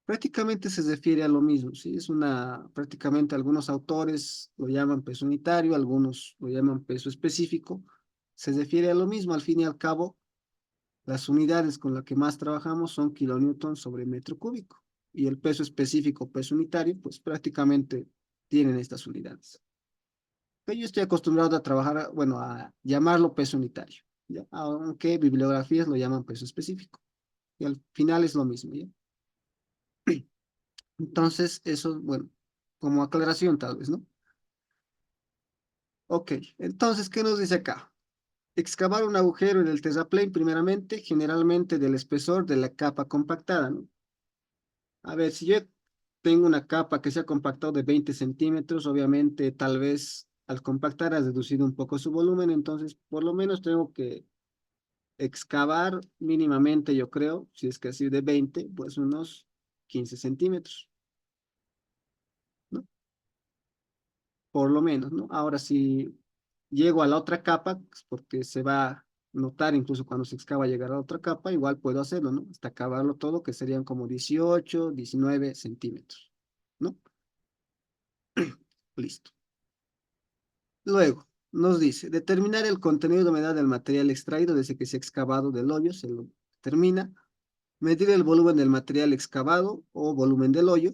prácticamente se refiere a lo mismo, ¿sí? Es una, prácticamente algunos autores lo llaman peso unitario, algunos lo llaman peso específico. Se refiere a lo mismo, al fin y al cabo, las unidades con las que más trabajamos son kilonewton sobre metro cúbico. Y el peso específico, peso unitario, pues prácticamente tienen estas unidades. Pero yo estoy acostumbrado a trabajar, bueno, a llamarlo peso unitario, ¿ya? Aunque bibliografías lo llaman peso específico. Y al final es lo mismo, ¿ya? Entonces, eso, bueno, como aclaración tal vez, ¿no? Ok, entonces, ¿qué nos dice acá? Excavar un agujero en el terraplén, primeramente, generalmente del espesor de la capa compactada, ¿no? A ver, si yo tengo una capa que se ha compactado de 20 centímetros, obviamente tal vez al compactar ha reducido un poco su volumen, entonces por lo menos tengo que excavar mínimamente, yo creo, si es que así de 20 pues unos 15 centímetros, ¿no? Por lo menos, ¿no? Ahora, si llego a la otra capa, pues, porque se va a notar incluso cuando se excava llegar a la otra capa, igual puedo hacerlo, ¿no? Hasta acabarlo todo, que serían como 18 19 centímetros, ¿no? Listo. Luego, nos dice, determinar el contenido de humedad del material extraído desde que se ha excavado del hoyo, se lo determina. Medir el volumen del material excavado o volumen del hoyo,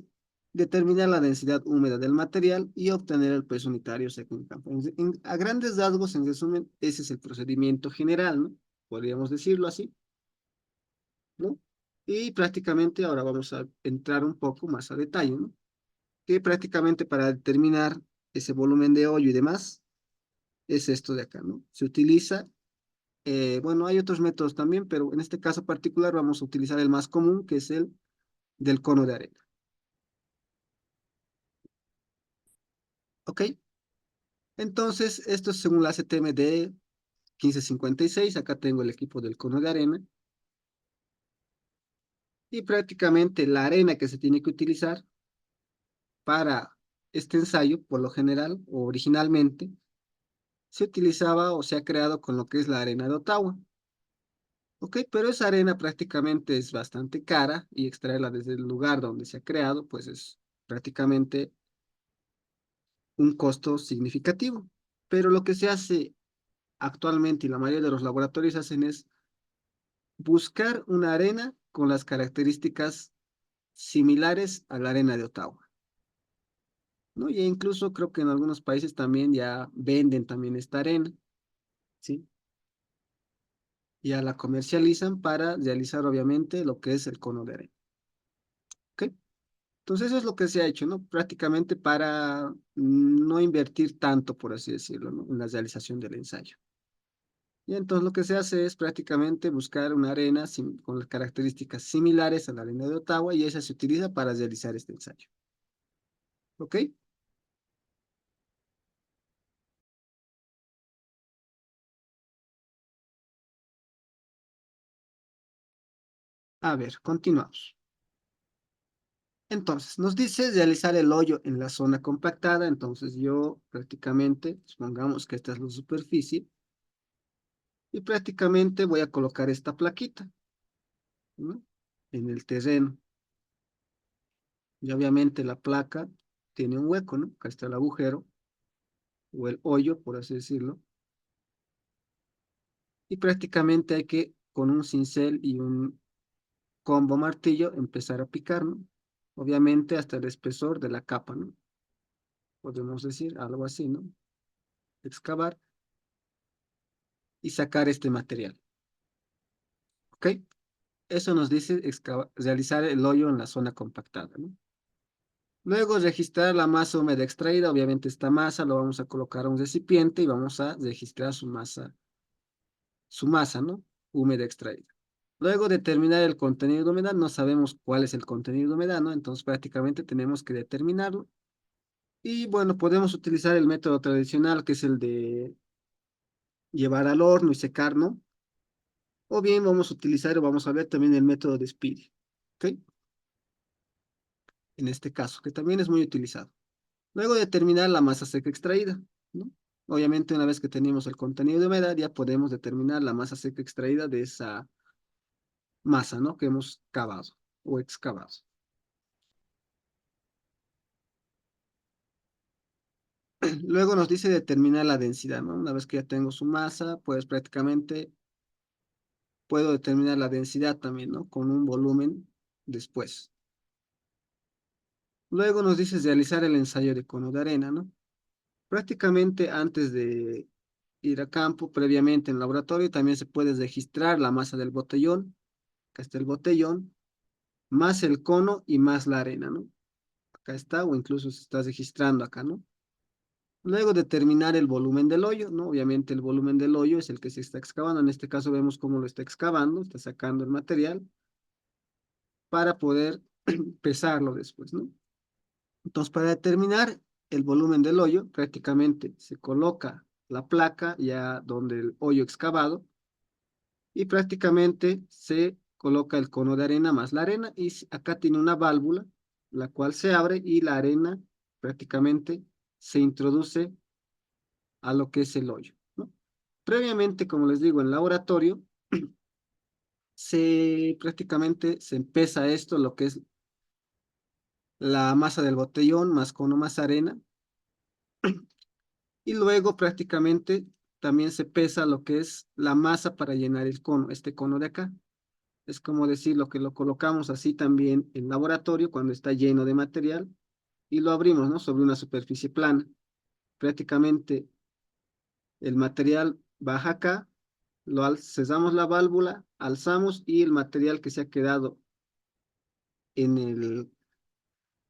determinar la densidad húmeda del material y obtener el peso unitario según campo. A grandes rasgos, en resumen, ese es el procedimiento general, ¿no? Podríamos decirlo así, ¿no? Y prácticamente ahora vamos a entrar un poco más a detalle, ¿no? Que prácticamente para determinar ese volumen de hoyo y demás, es esto de acá, ¿no? Se utiliza, bueno, hay otros métodos también, pero en este caso particular vamos a utilizar el más común, que es el del cono de arena. ¿Ok? Entonces, esto es según la CTMD 1556. Acá tengo el equipo del cono de arena. Y prácticamente la arena que se tiene que utilizar para este ensayo, por lo general, o originalmente, se utilizaba o se ha creado con lo que es la arena de Ottawa. ¿Ok? Pero esa arena prácticamente es bastante cara y extraerla desde el lugar donde se ha creado, pues es prácticamente un costo significativo. Pero lo que se hace actualmente y la mayoría de los laboratorios hacen es buscar una arena con las características similares a la arena de Ottawa, ¿no? Y incluso creo que en algunos países también ya venden también esta arena, ¿sí? Ya la comercializan para realizar obviamente lo que es el cono de arena, ¿ok? Entonces eso es lo que se ha hecho, ¿no? Prácticamente para no invertir tanto, por así decirlo, ¿no? En la realización del ensayo. Y entonces lo que se hace es prácticamente buscar una arena con las características similares a la arena de Ottawa y esa se utiliza para realizar este ensayo. ¿Ok? A ver, continuamos. Entonces, nos dice realizar el hoyo en la zona compactada. Entonces, yo prácticamente, supongamos que esta es la superficie, y prácticamente voy a colocar esta plaquita, ¿no? En el terreno. Y obviamente la placa tiene un hueco, ¿no? Acá está el agujero, o el hoyo, por así decirlo. Y prácticamente hay que, con un cincel y un combo martillo, empezar a picar, ¿no? Obviamente hasta el espesor de la capa, ¿no? Podemos decir algo así, ¿no? Excavar y sacar este material. ¿Ok? Eso nos dice realizar el hoyo en la zona compactada, ¿no? Luego registrar la masa húmeda extraída. Obviamente esta masa lo vamos a colocar a un recipiente y vamos a registrar su masa, ¿no? Húmeda extraída. Luego determinar el contenido de humedad. No sabemos cuál es el contenido de humedad, ¿no? Entonces prácticamente tenemos que determinarlo. Y bueno, podemos utilizar el método tradicional, que es el de llevar al horno y secar, ¿no? O bien vamos a utilizar o vamos a ver también el método de Speedy, ¿ok? En este caso, que también es muy utilizado. Luego determinar la masa seca extraída, ¿no? Obviamente, una vez que tenemos el contenido de humedad, ya podemos determinar la masa seca extraída de esa masa, ¿no? Que hemos cavado o excavado. Luego nos dice determinar la densidad, ¿no? Una vez que ya tengo su masa, pues prácticamente puedo determinar la densidad también, ¿no? Con un volumen después. Luego nos dice realizar el ensayo de cono de arena, ¿no? Prácticamente antes de ir a campo, previamente en laboratorio, también se puede registrar la masa del botellón. Acá está el botellón, más el cono y más la arena, ¿no? Acá está, o incluso se está registrando acá, ¿no? Luego determinar el volumen del hoyo, ¿no? Obviamente el volumen del hoyo es el que se está excavando. En este caso vemos cómo lo está excavando, está sacando el material para poder pesarlo después, ¿no? Entonces, para determinar el volumen del hoyo, prácticamente se coloca la placa ya donde el hoyo excavado y prácticamente se coloca el cono de arena más la arena y acá tiene una válvula, la cual se abre y la arena prácticamente se introduce a lo que es el hoyo, ¿no? Previamente, como les digo, en laboratorio, prácticamente se pesa esto, lo que es la masa del botellón más cono más arena, y luego prácticamente también se pesa lo que es la masa para llenar el cono, este cono de acá. Es como decir lo que lo colocamos así también en laboratorio cuando está lleno de material y lo abrimos, ¿no? Sobre una superficie plana. Prácticamente el material baja acá, cesamos la válvula, alzamos y el material que se ha quedado en el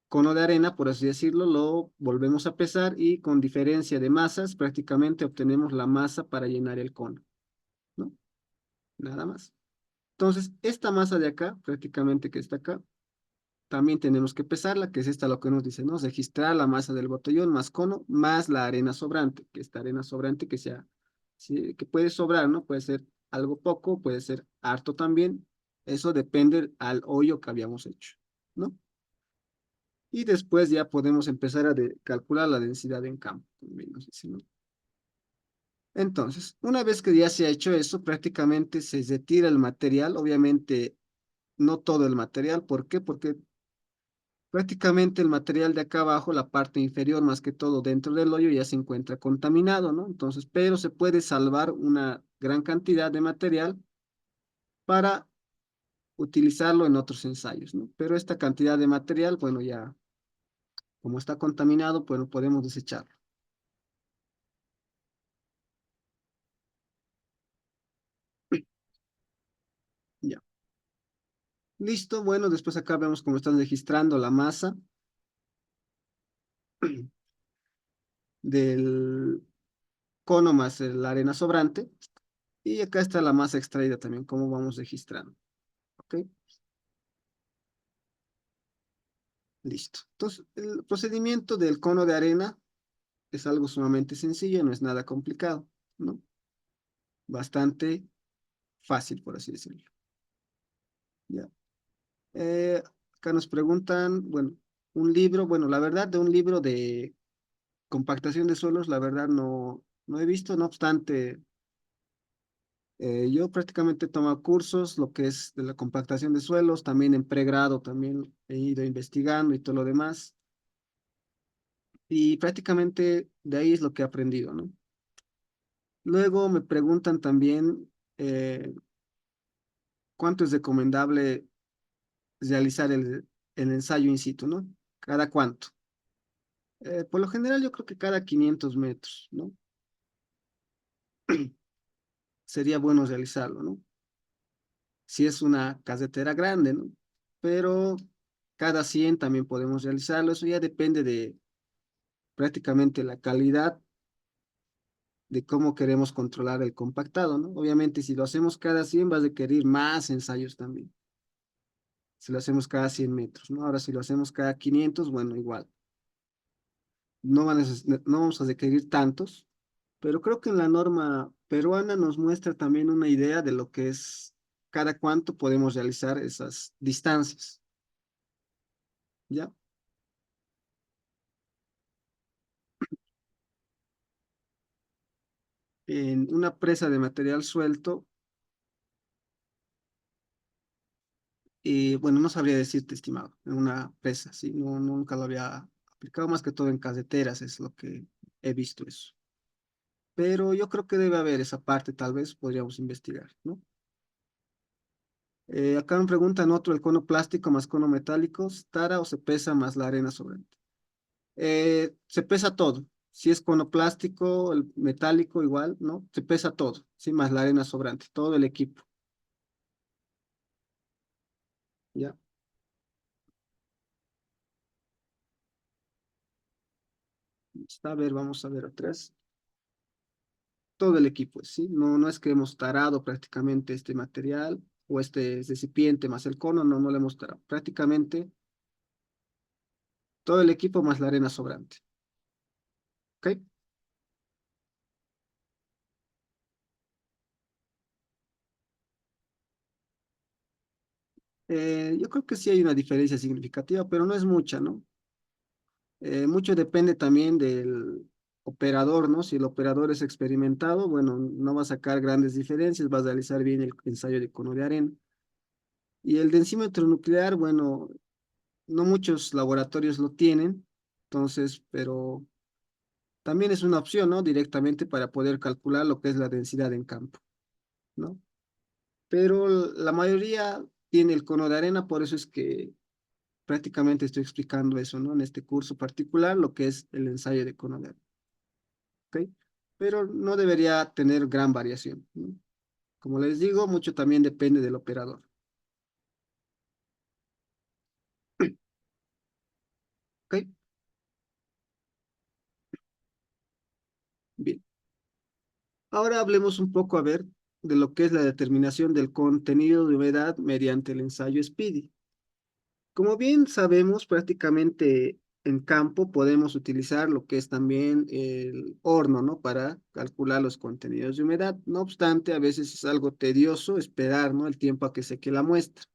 cono de arena, por así decirlo, lo volvemos a pesar y con diferencia de masas prácticamente obtenemos la masa para llenar el cono, ¿no? Nada más. Entonces, esta masa de acá, prácticamente que está acá, también tenemos que pesarla, que es esta lo que nos dice, ¿no? Registrar la masa del botellón más cono, más la arena sobrante, que esta arena sobrante que sea, sí, que puede sobrar, ¿no? Puede ser algo poco, puede ser harto también. Eso depende al hoyo que habíamos hecho, ¿no? Y después ya podemos empezar a calcular la densidad en campo, como bien nos dice, ¿no? Entonces, una vez que ya se ha hecho eso, prácticamente se retira el material, obviamente no todo el material, ¿por qué? Porque prácticamente el material de acá abajo, la parte inferior más que todo dentro del hoyo ya se encuentra contaminado, ¿no? Entonces, pero se puede salvar una gran cantidad de material para utilizarlo en otros ensayos, ¿no? Pero esta cantidad de material, bueno, ya como está contaminado, pues podemos desecharlo. Ya. Listo, bueno, después acá vemos cómo están registrando la masa del cono más la arena sobrante. Y acá está la masa extraída también, cómo vamos registrando. ¿Ok? Listo. Entonces, el procedimiento del cono de arena es algo sumamente sencillo, no es nada complicado, ¿no? Bastante fácil, por así decirlo. Ya. Acá nos preguntan, bueno, un libro, bueno, la verdad de un libro de compactación de suelos, la verdad no he visto, no obstante, yo prácticamente he tomado cursos, lo que es de la compactación de suelos, también en pregrado, también he ido investigando y todo lo demás, y prácticamente de ahí es lo que he aprendido, ¿no? Luego me preguntan también cuánto es recomendable realizar el ensayo in situ, ¿no? ¿Cada cuánto? Por lo general yo creo que cada 500 metros, ¿no? Sería bueno realizarlo, ¿no? Si es una carretera grande, ¿no? Pero cada 100 también podemos realizarlo, eso ya depende de prácticamente la calidad de cómo queremos controlar el compactado, ¿no? Obviamente si lo hacemos cada 100 va a requerir más ensayos también, si lo hacemos cada 100 metros, ¿no? Ahora si lo hacemos cada 500, bueno, igual. No vamos a requerir tantos, pero creo que en la norma peruana nos muestra también una idea de lo que es cada cuánto podemos realizar esas distancias, ¿ya? En una presa de material suelto, bueno, no sabría decirte, estimado, en una presa, sí, nunca lo había aplicado, más que todo en carreteras, es lo que he visto eso. Pero yo creo que debe haber esa parte, tal vez podríamos investigar, ¿no? Acá me preguntan otro, el cono plástico más cono metálico, ¿tara o se pesa más la arena sobre? Se pesa todo. Si es cono plástico, el metálico igual, ¿no? Se pesa todo, sí, más la arena sobrante, todo el equipo, ¿ya? Está, a ver, vamos a ver atrás. Todo el equipo, ¿sí? No es que hemos tarado prácticamente este material o este recipiente más el cono, no lo hemos tarado. Prácticamente todo el equipo más la arena sobrante, ¿ok? Yo creo que sí hay una diferencia significativa, pero no es mucha, ¿no? Mucho depende también del operador, ¿no? Si el operador es experimentado, bueno, no va a sacar grandes diferencias, va a realizar bien el ensayo de cono de arena. Y el densímetro nuclear, bueno, no muchos laboratorios lo tienen, entonces, pero también es una opción, ¿no? Directamente para poder calcular lo que es la densidad en campo, ¿no? Pero la mayoría tiene el cono de arena, por eso es que prácticamente estoy explicando eso, ¿no? En este curso particular, lo que es el ensayo de cono de arena, ¿ok? Pero no debería tener gran variación, ¿no? Como les digo, mucho también depende del operador. ¿Ok? Bien. Ahora hablemos un poco, a ver, de lo que es la determinación del contenido de humedad mediante el ensayo SPIDY. Como bien sabemos, prácticamente en campo podemos utilizar lo que es también el horno, ¿no? Para calcular los contenidos de humedad. No obstante, a veces es algo tedioso esperar, ¿no? El tiempo a que seque la muestra.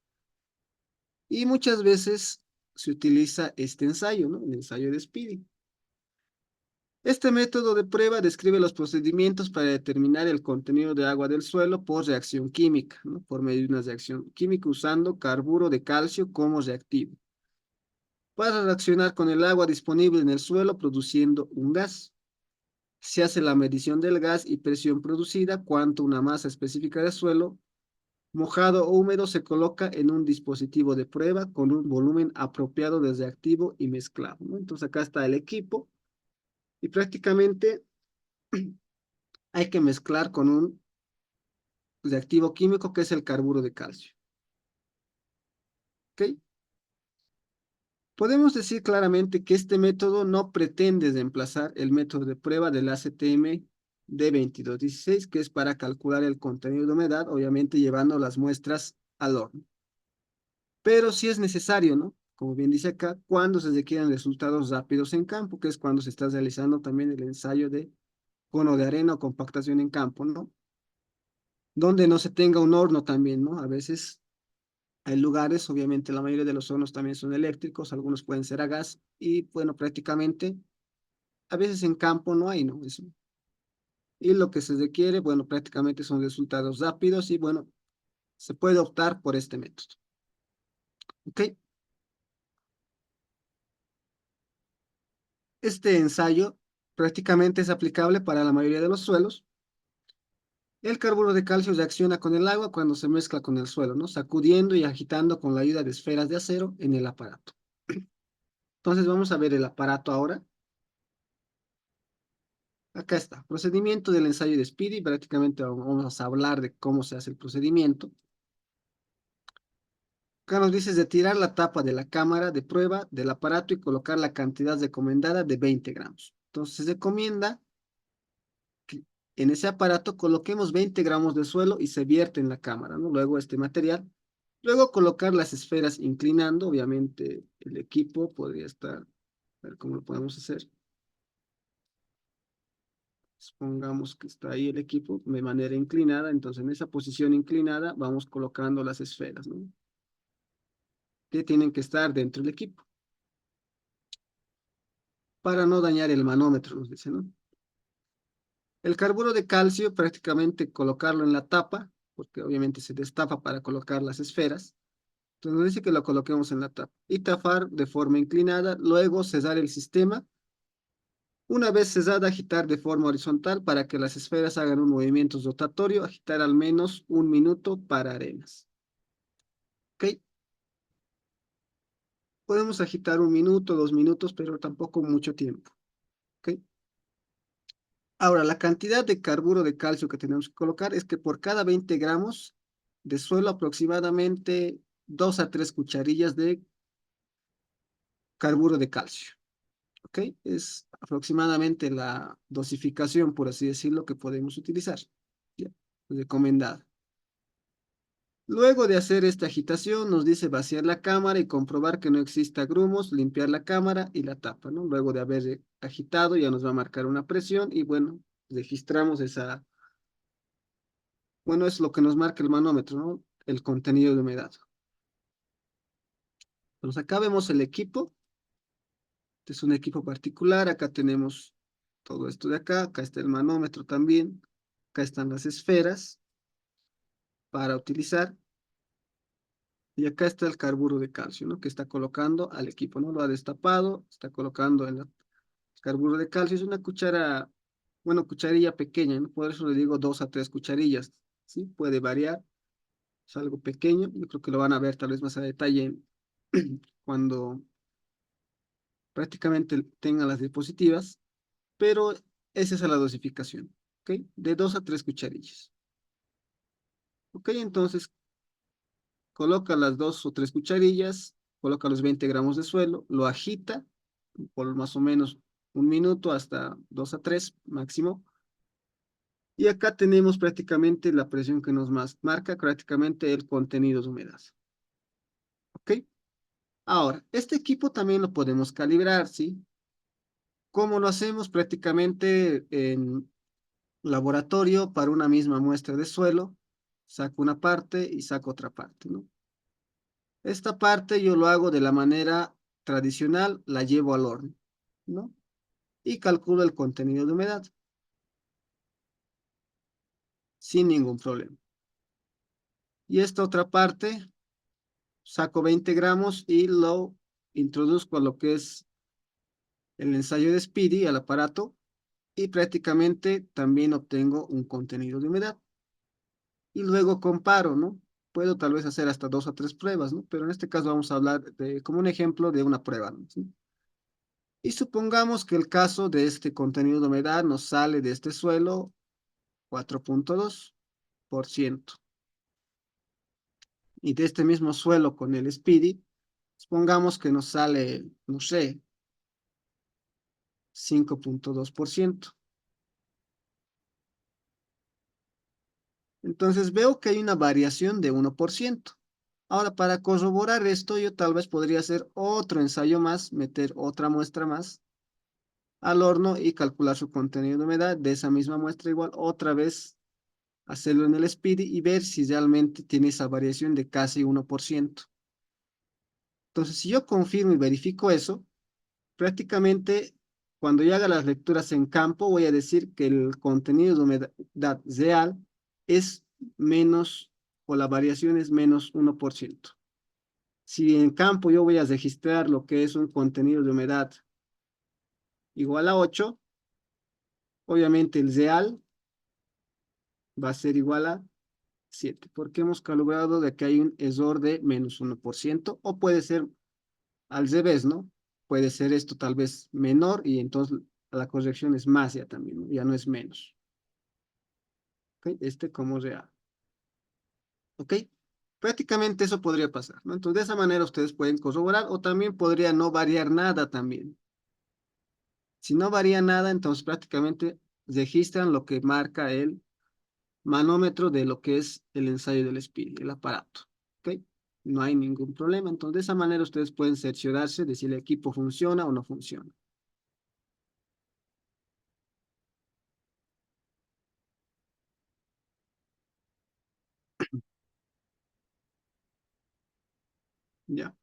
Y muchas veces se utiliza este ensayo, ¿no? El ensayo de Speedy. Este método de prueba describe los procedimientos para determinar el contenido de agua del suelo por reacción química, ¿no? Por medio de una reacción química usando carburo de calcio como reactivo, para reaccionar con el agua disponible en el suelo produciendo un gas. Se hace la medición del gas y presión producida, cuanto una masa específica de suelo, mojado o húmedo, se coloca en un dispositivo de prueba con un volumen apropiado de reactivo y mezclado, ¿no? Entonces acá está el equipo y prácticamente hay que mezclar con un reactivo químico que es el carburo de calcio. ¿Ok? Podemos decir claramente que este método no pretende reemplazar el método de prueba del ACTM D2216, que es para calcular el contenido de humedad, obviamente llevando las muestras al horno. Pero sí es necesario, ¿no? Como bien dice acá, cuando se requieren resultados rápidos en campo, que es cuando se está realizando también el ensayo de cono de arena o compactación en campo, ¿no? Donde no se tenga un horno también, ¿no? A veces hay lugares, obviamente la mayoría de los hornos también son eléctricos, algunos pueden ser a gas y bueno, prácticamente a veces en campo no hay, ¿no? Eso. Y lo que se requiere, bueno, prácticamente son resultados rápidos y bueno, se puede optar por este método. ¿Ok? Este ensayo prácticamente es aplicable para la mayoría de los suelos. El carburo de calcio reacciona con el agua cuando se mezcla con el suelo, ¿no? Sacudiendo y agitando con la ayuda de esferas de acero en el aparato. Entonces vamos a ver el aparato ahora. Acá está, procedimiento del ensayo de Speedy. Prácticamente vamos a hablar de cómo se hace el procedimiento. Acá nos dice retirar la tapa de la cámara de prueba del aparato y colocar la cantidad recomendada de 20 gramos. Entonces se recomienda que en ese aparato coloquemos 20 gramos de suelo y se vierte en la cámara, ¿no? Luego este material. Luego colocar las esferas inclinando, obviamente el equipo podría estar, a ver cómo lo podemos hacer. Supongamos que está ahí el equipo de manera inclinada, entonces en esa posición inclinada vamos colocando las esferas, ¿no? Que tienen que estar dentro del equipo para no dañar el manómetro, nos dice, ¿no? El carburo de calcio, prácticamente colocarlo en la tapa, porque obviamente se destapa para colocar las esferas. Entonces nos dice que lo coloquemos en la tapa y tapar de forma inclinada, luego cesar el sistema. Una vez cesada, agitar de forma horizontal para que las esferas hagan un movimiento rotatorio, agitar al menos un minuto para arenas. ¿Ok? Podemos agitar un minuto, 2 minutos, pero tampoco mucho tiempo. ¿Ok? Ahora, la cantidad de carburo de calcio que tenemos que colocar es que por cada 20 gramos de suelo, aproximadamente 2 a 3 cucharillas de carburo de calcio. ¿Ok? Es aproximadamente la dosificación, por así decirlo, que podemos utilizar. ¿Ya? Recomendada. Luego de hacer esta agitación, nos dice vaciar la cámara y comprobar que no exista grumos, limpiar la cámara y la tapa, ¿no? Luego de haber agitado, ya nos va a marcar una presión y bueno, registramos esa, bueno, es lo que nos marca el manómetro, ¿no? El contenido de humedad. Entonces acá vemos el equipo. Este es un equipo particular. Acá tenemos todo esto de acá. Acá está el manómetro también. Acá están las esferas para utilizar. Y acá está el carburo de calcio, ¿no? Que está colocando al equipo, ¿no? Lo ha destapado, está colocando el carburo de calcio. Es una cuchara, bueno, cucharilla pequeña, ¿no? Por eso le digo 2 a 3 cucharillas, ¿sí? Puede variar, es algo pequeño. Yo creo que lo van a ver tal vez más a detalle cuando prácticamente tengan las diapositivas, pero esa es la dosificación, ¿ok? De 2 a 3 cucharillas. ¿Ok? Entonces, coloca las 2 o 3 cucharillas, coloca los 20 gramos de suelo, lo agita por más o menos 1 minuto hasta 2 a 3 máximo. Y acá tenemos prácticamente la presión que nos marca prácticamente el contenido de humedad. ¿Ok? Ahora, este equipo también lo podemos calibrar, ¿sí? ¿Cómo lo hacemos? Prácticamente en laboratorio para una misma muestra de suelo, saco una parte y saco otra parte, ¿no? Esta parte yo lo hago de la manera tradicional, la llevo al horno, ¿no? Y calculo el contenido de humedad sin ningún problema. Y esta otra parte, saco 20 gramos y lo introduzco a lo que es el ensayo de Speedy, al aparato, y prácticamente también obtengo un contenido de humedad. Y luego comparo, ¿no? Puedo tal vez hacer hasta 2 a 3 pruebas, ¿no? Pero en este caso vamos a hablar de, como un ejemplo de una prueba, ¿no? ¿Sí? Y supongamos que el caso de este contenido de humedad nos sale de este suelo 4,2%. Y de este mismo suelo con el Speedy, supongamos que nos sale, no sé, 5,2%. Entonces veo que hay una variación de 1%. Ahora, para corroborar esto, yo tal vez podría hacer otro ensayo más, meter otra muestra más al horno y calcular su contenido de humedad de esa misma muestra igual, otra vez hacerlo en el Speedy y ver si realmente tiene esa variación de casi 1%. Entonces, si yo confirmo y verifico eso, prácticamente cuando yo haga las lecturas en campo, voy a decir que el contenido de humedad real es menos, o la variación es menos 1%. Si en campo yo voy a registrar lo que es un contenido de humedad igual a 8, obviamente el real va a ser igual a 7, porque hemos calculado de que hay un error de menos 1%, o puede ser al revés, ¿no? Puede ser esto tal vez menor y entonces la corrección es más ya también, ¿no? Ya no es menos. ¿Ok? Este como real. ¿Ok? Prácticamente eso podría pasar, ¿no? Entonces de esa manera ustedes pueden corroborar o también podría no variar nada también. Si no varía nada, entonces prácticamente registran lo que marca el manómetro de lo que es el ensayo del espíritu, el aparato. ¿Ok? No hay ningún problema. Entonces, de esa manera ustedes pueden cerciorarse de si el equipo funciona o no funciona. ¿Ya?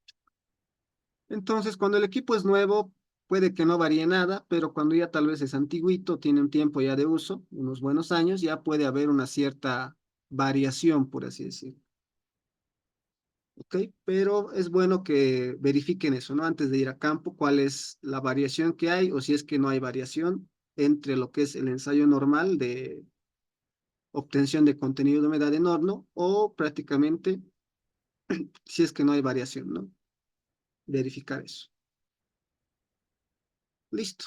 Entonces, cuando el equipo es nuevo, puede que no varíe nada, pero cuando ya tal vez es antiguito, tiene un tiempo ya de uso, unos buenos años, ya puede haber una cierta variación, por así decirlo. ¿Ok? Pero es bueno que verifiquen eso, ¿no? Antes de ir a campo, cuál es la variación que hay o si es que no hay variación entre lo que es el ensayo normal de obtención de contenido de humedad en horno o prácticamente si es que no hay variación, ¿no? Verificar eso. Listo.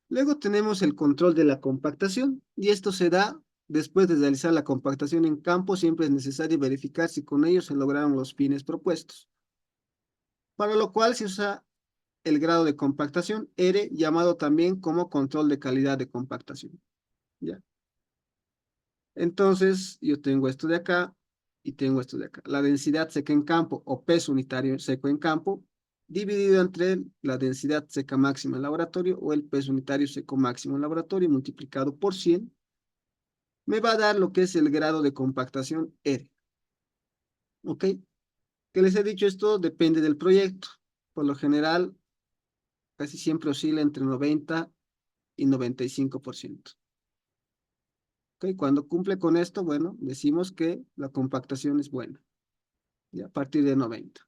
Luego tenemos el control de la compactación y esto se da después de realizar la compactación en campo. Siempre es necesario verificar si con ello se lograron los fines propuestos, para lo cual se usa el grado de compactación R, llamado también como control de calidad de compactación. ¿Ya? Entonces, yo tengo esto de acá y tengo esto de acá. La densidad seca en campo o peso unitario seco en campo, dividido entre la densidad seca máxima en laboratorio o el peso unitario seco máximo en laboratorio, multiplicado por 100, me va a dar lo que es el grado de compactación R. ¿Ok? Que les he dicho esto depende del proyecto. Por lo general, casi siempre oscila entre 90 y 95%. ¿Ok? Cuando cumple con esto, bueno, decimos que la compactación es buena, y a partir de 90.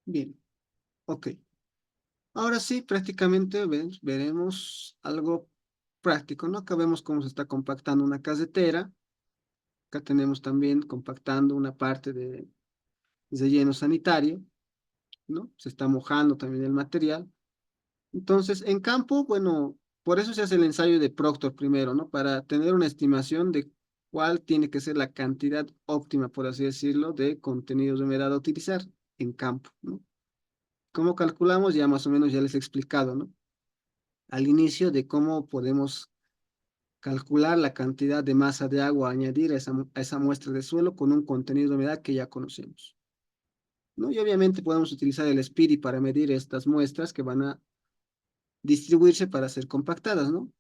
Bien, ok. Ahora sí, prácticamente veremos algo práctico, ¿no? Acá vemos cómo se está compactando una casetera. Acá tenemos también compactando una parte de relleno sanitario, ¿no? Se está mojando también el material. Entonces, en campo, bueno, por eso se hace el ensayo de Proctor primero, ¿no? Para tener una estimación de cuál tiene que ser la cantidad óptima, por así decirlo, de contenidos de humedad a utilizar en campo, ¿no? ¿Cómo calculamos? Ya más o menos ya les he explicado, ¿no? Al inicio de cómo podemos calcular la cantidad de masa de agua a añadir a esa muestra de suelo con un contenido de humedad que ya conocemos, ¿no? Y obviamente podemos utilizar el Speedy para medir estas muestras que van a distribuirse para ser compactadas, ¿no?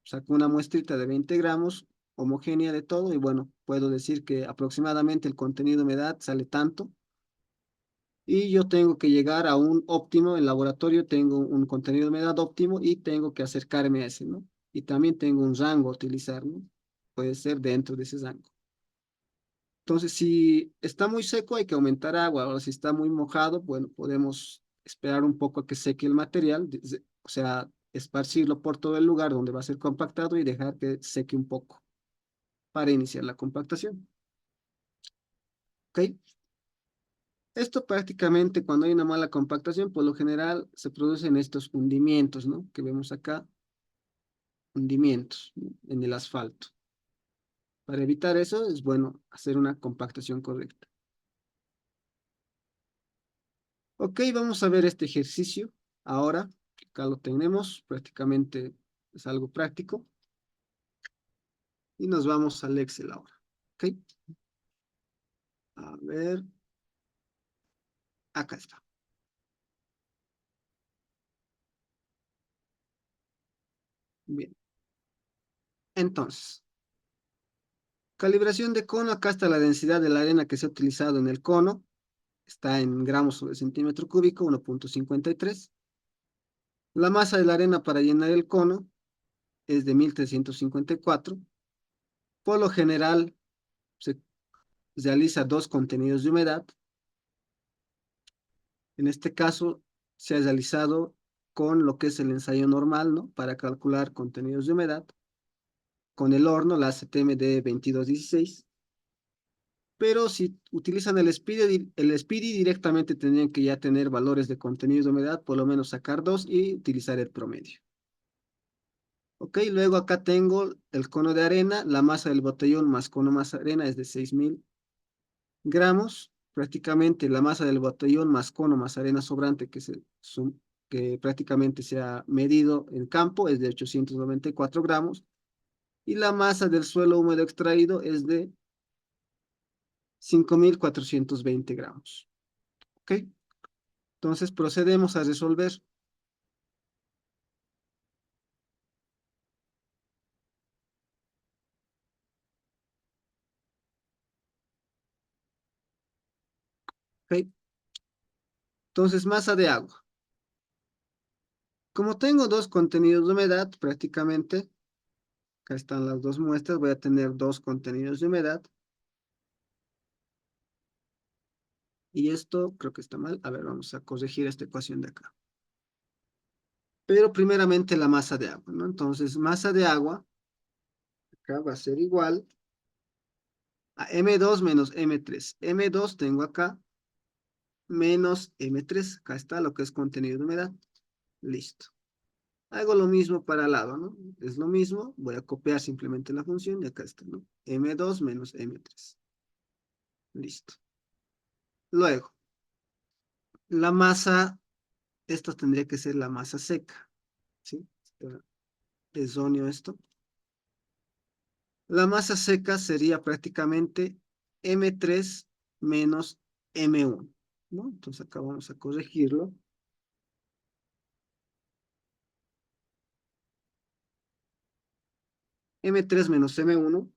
Saco una muestrita de 20 gramos, homogénea de todo, y bueno, puedo decir que aproximadamente el contenido de humedad sale tanto, y yo tengo que llegar a un óptimo, en laboratorio tengo un contenido de humedad óptimo y tengo que acercarme a ese, ¿no? Y también tengo un rango a utilizar, ¿no? Puede ser dentro de ese rango. Entonces, si está muy seco, hay que aumentar agua. Ahora, si está muy mojado, bueno, podemos esperar un poco a que seque el material, o sea, esparcirlo por todo el lugar donde va a ser compactado y dejar que seque un poco para iniciar la compactación. ¿Ok? Esto prácticamente cuando hay una mala compactación, por lo general se producen estos hundimientos, ¿no? Que vemos acá, hundimientos, ¿no? En el asfalto. Para evitar eso es bueno hacer una compactación correcta. Ok, vamos a ver este ejercicio ahora. Acá lo tenemos, prácticamente es algo práctico. Y nos vamos al Excel ahora. Ok, a ver, acá está. Bien, entonces, calibración de cono. Acá está la densidad de la arena que se ha utilizado en el cono. Está en gramos sobre centímetro cúbico, 1,53. La masa de la arena para llenar el cono es de 1,354. Por lo general, se realiza dos contenidos de humedad. En este caso, se ha realizado con lo que es el ensayo normal, ¿no? Para calcular contenidos de humedad, con el horno, la ACTM de 2216. Pero si utilizan el Speedy directamente tendrían que ya tener valores de contenidos de humedad, por lo menos sacar dos y utilizar el promedio. Ok, luego acá tengo el cono de arena, la masa del botellón más cono más arena es de 6,000 gramos. Prácticamente la masa del botellón más cono más arena sobrante que prácticamente se ha medido en campo es de 894 gramos. Y la masa del suelo húmedo extraído es de 5,420 gramos. ¿Ok? Entonces procedemos a resolver. ¿Ok? Entonces, masa de agua. Como tengo dos contenidos de humedad, prácticamente, acá están las dos muestras, voy a tener dos contenidos de humedad. Y esto creo que está mal. A ver, vamos a corregir esta ecuación de acá. Pero primeramente la masa de agua, ¿no? Entonces, masa de agua, acá va a ser igual a M2 menos M3. M2 tengo acá, menos M3. Acá está lo que es contenido de humedad. Listo. Hago lo mismo para el lado, ¿no? Es lo mismo, voy a copiar simplemente la función y acá está, ¿no? M2 menos M3. Listo. Luego, la masa, esto tendría que ser la masa seca, ¿sí? Desonio esto. La masa seca sería prácticamente M3 menos M1, ¿no? Entonces acá vamos a corregirlo. M3 menos M1.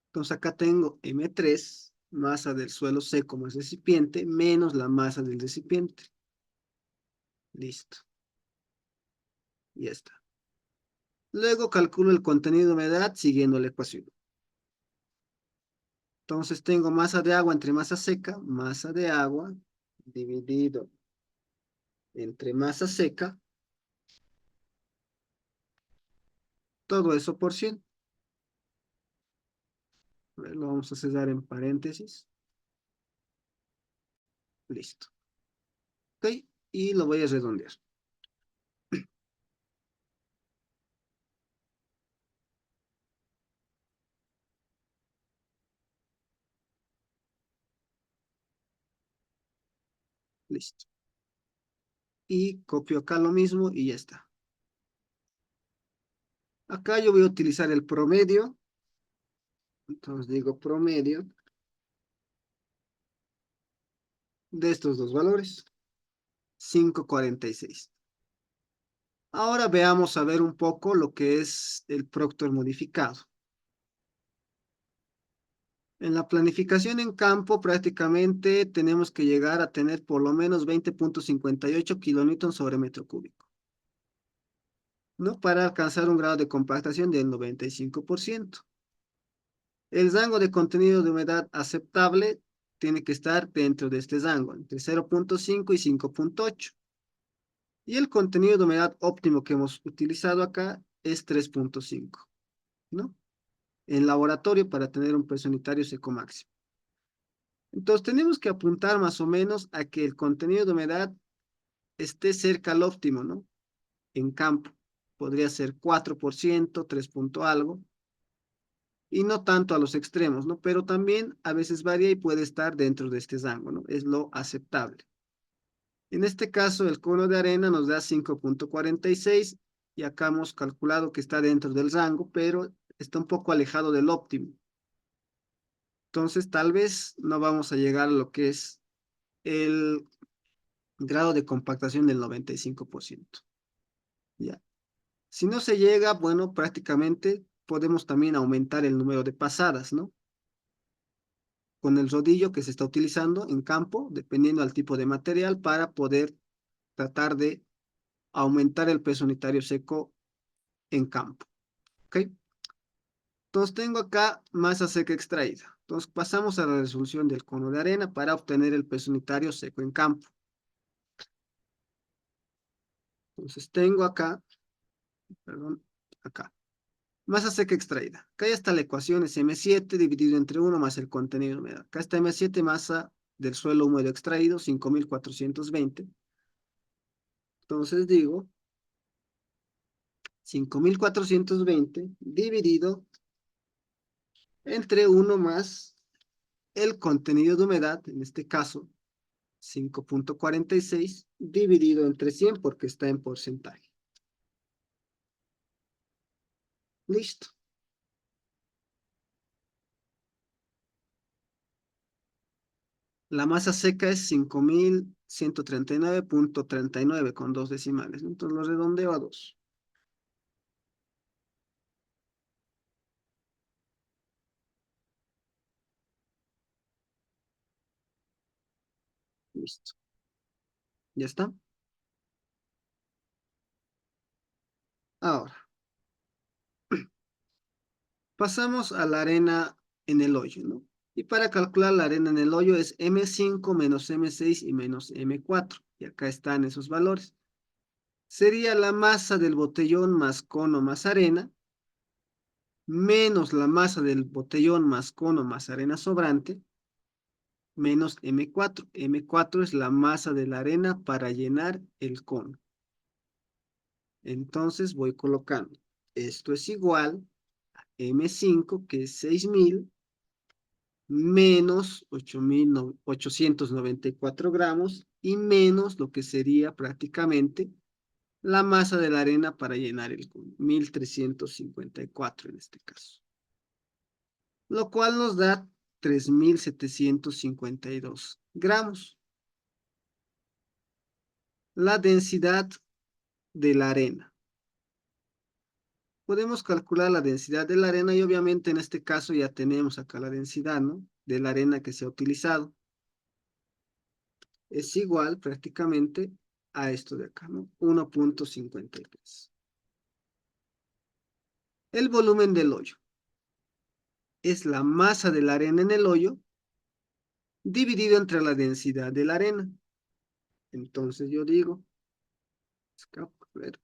Entonces acá tengo M3, masa del suelo seco más recipiente, menos la masa del recipiente. Listo. Ya está. Luego calculo el contenido de humedad siguiendo la ecuación. Entonces tengo masa de agua entre masa seca, masa de agua dividido entre masa seca, todo eso por 100. Lo vamos a cerrar en paréntesis. Listo. Ok. Y lo voy a redondear. Listo. Y copio acá lo mismo y ya está. Acá yo voy a utilizar el promedio. Entonces digo promedio de estos dos valores. 5,46. Ahora veamos a ver un poco lo que es el Proctor modificado. En la planificación en campo prácticamente tenemos que llegar a tener por lo menos 20,58 kilonewtons sobre metro cúbico, ¿no? Para alcanzar un grado de compactación del 95%. El rango de contenido de humedad aceptable tiene que estar dentro de este rango, entre 0,5 y 5,8. Y el contenido de humedad óptimo que hemos utilizado acá es 3,5, ¿no? En laboratorio para tener un peso unitario seco máximo. Entonces tenemos que apuntar más o menos a que el contenido de humedad esté cerca al óptimo, ¿no? En campo. Podría ser 4%, 3 punto algo, y no tanto a los extremos, ¿no? Pero también a veces varía y puede estar dentro de este rango, ¿no? Es lo aceptable. En este caso, el cono de arena nos da 5,46 y acá hemos calculado que está dentro del rango, pero está un poco alejado del óptimo. Entonces, tal vez no vamos a llegar a lo que es el grado de compactación del 95%. ¿Ya? Si no se llega, bueno, prácticamente podemos también aumentar el número de pasadas, ¿no? Con el rodillo que se está utilizando en campo, dependiendo del tipo de material, para poder tratar de aumentar el peso unitario seco en campo. ¿Ok? Entonces tengo acá masa seca extraída. Entonces pasamos a la resolución del cono de arena para obtener el peso unitario seco en campo. Entonces tengo acá, perdón, acá. Masa seca extraída. Acá ya está la ecuación, es M7 dividido entre 1 más el contenido de humedad. Acá está M7, masa del suelo húmedo extraído, 5,420. Entonces digo 5,420 dividido entre 1 más el contenido de humedad, en este caso 5,46 dividido entre 100 porque está en porcentaje. Listo. La masa seca es 5,139,39 con dos decimales, ¿no? Entonces lo redondeo a 2. Listo. ¿Ya está? Ahora, pasamos a la arena en el hoyo, ¿no? Y para calcular la arena en el hoyo es M5 menos M6 y menos M4. Y acá están esos valores. Sería la masa del botellón más cono más arena, menos la masa del botellón más cono más arena sobrante, menos M4. M4 es la masa de la arena para llenar el cono. Entonces voy colocando. Esto es igual a M5, que es 6,000, menos 8,894 gramos, y menos lo que sería prácticamente la masa de la arena para llenar el cono, 1,354 en este caso. Lo cual nos da 3.752 gramos. La densidad de la arena. Podemos calcular la densidad de la arena y obviamente en este caso ya tenemos acá la densidad, ¿no? De la arena que se ha utilizado. Es igual prácticamente a esto de acá, ¿no? 1.53. El volumen del hoyo es la masa de la arena en el hoyo dividido entre la densidad de la arena. Entonces yo digo, a ver,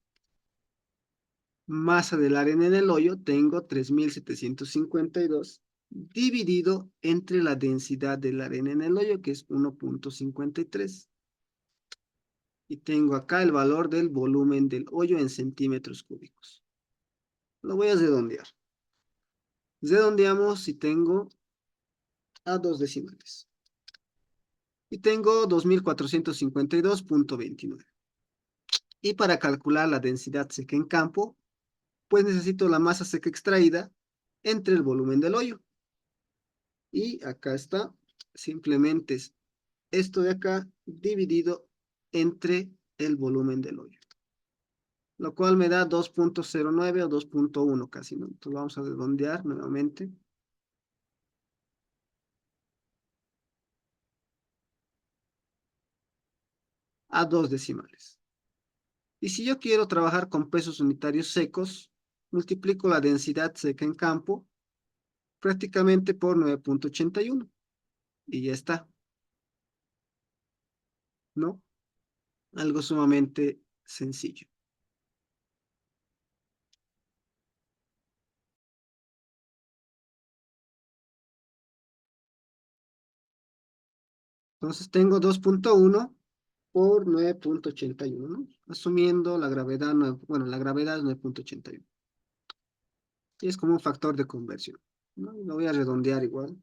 masa de la arena en el hoyo, tengo 3.752 dividido entre la densidad de la arena en el hoyo, que es 1.53. Y tengo acá el valor del volumen del hoyo en centímetros cúbicos. Lo voy a redondear. Redondeamos y tengo a dos decimales. Y tengo 2.452.29. Y para calcular la densidad seca en campo, pues necesito la masa seca extraída entre el volumen del hoyo. Y acá está, simplemente es esto de acá dividido entre el volumen del hoyo. Lo cual me da 2.09 o 2.1 casi, ¿no? Entonces lo vamos a redondear nuevamente. A dos decimales. Y si yo quiero trabajar con pesos unitarios secos, multiplico la densidad seca en campo prácticamente por 9.81. Y ya está, ¿no? Algo sumamente sencillo. Entonces tengo 2.1 por 9.81, ¿no? Asumiendo la gravedad, bueno, la gravedad es 9.81. Y es como un factor de conversión, ¿no? Lo voy a redondear igual,